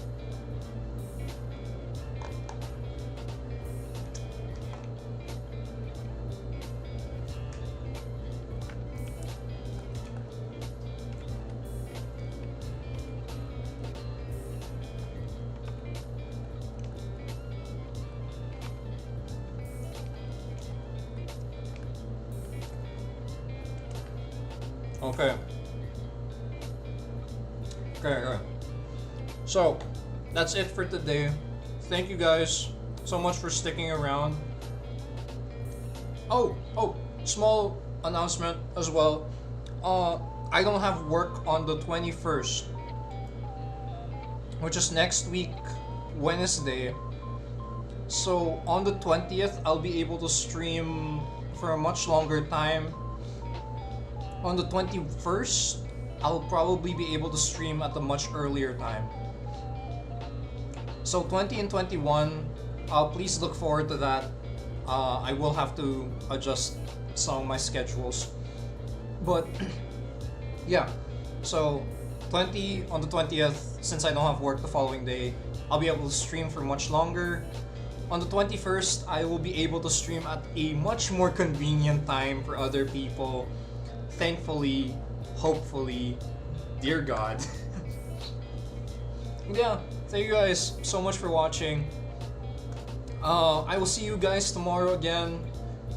Okay. Okay. So, that's it for today. Thank you guys so much for sticking around. Oh, small announcement as well. I don't have work on the 21st, which is next week, Wednesday. So on the 20th, I'll be able to stream for a much longer time. On the 21st, I'll probably be able to stream at a much earlier time. So 20 and 21, please look forward to that. I will have to adjust some of my schedules. But yeah, so 20 on the 20th, since I don't have work the following day, I'll be able to stream for much longer. On the 21st, I will be able to stream at a much more convenient time for other people. Thankfully, hopefully, dear God. Yeah, thank you guys so much for watching. I will see you guys tomorrow again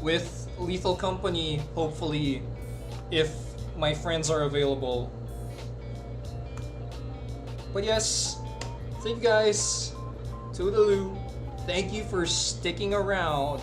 with Lethal Company, hopefully, if my friends are available. But yes, thank you guys. Toodaloo. Thank you for sticking around.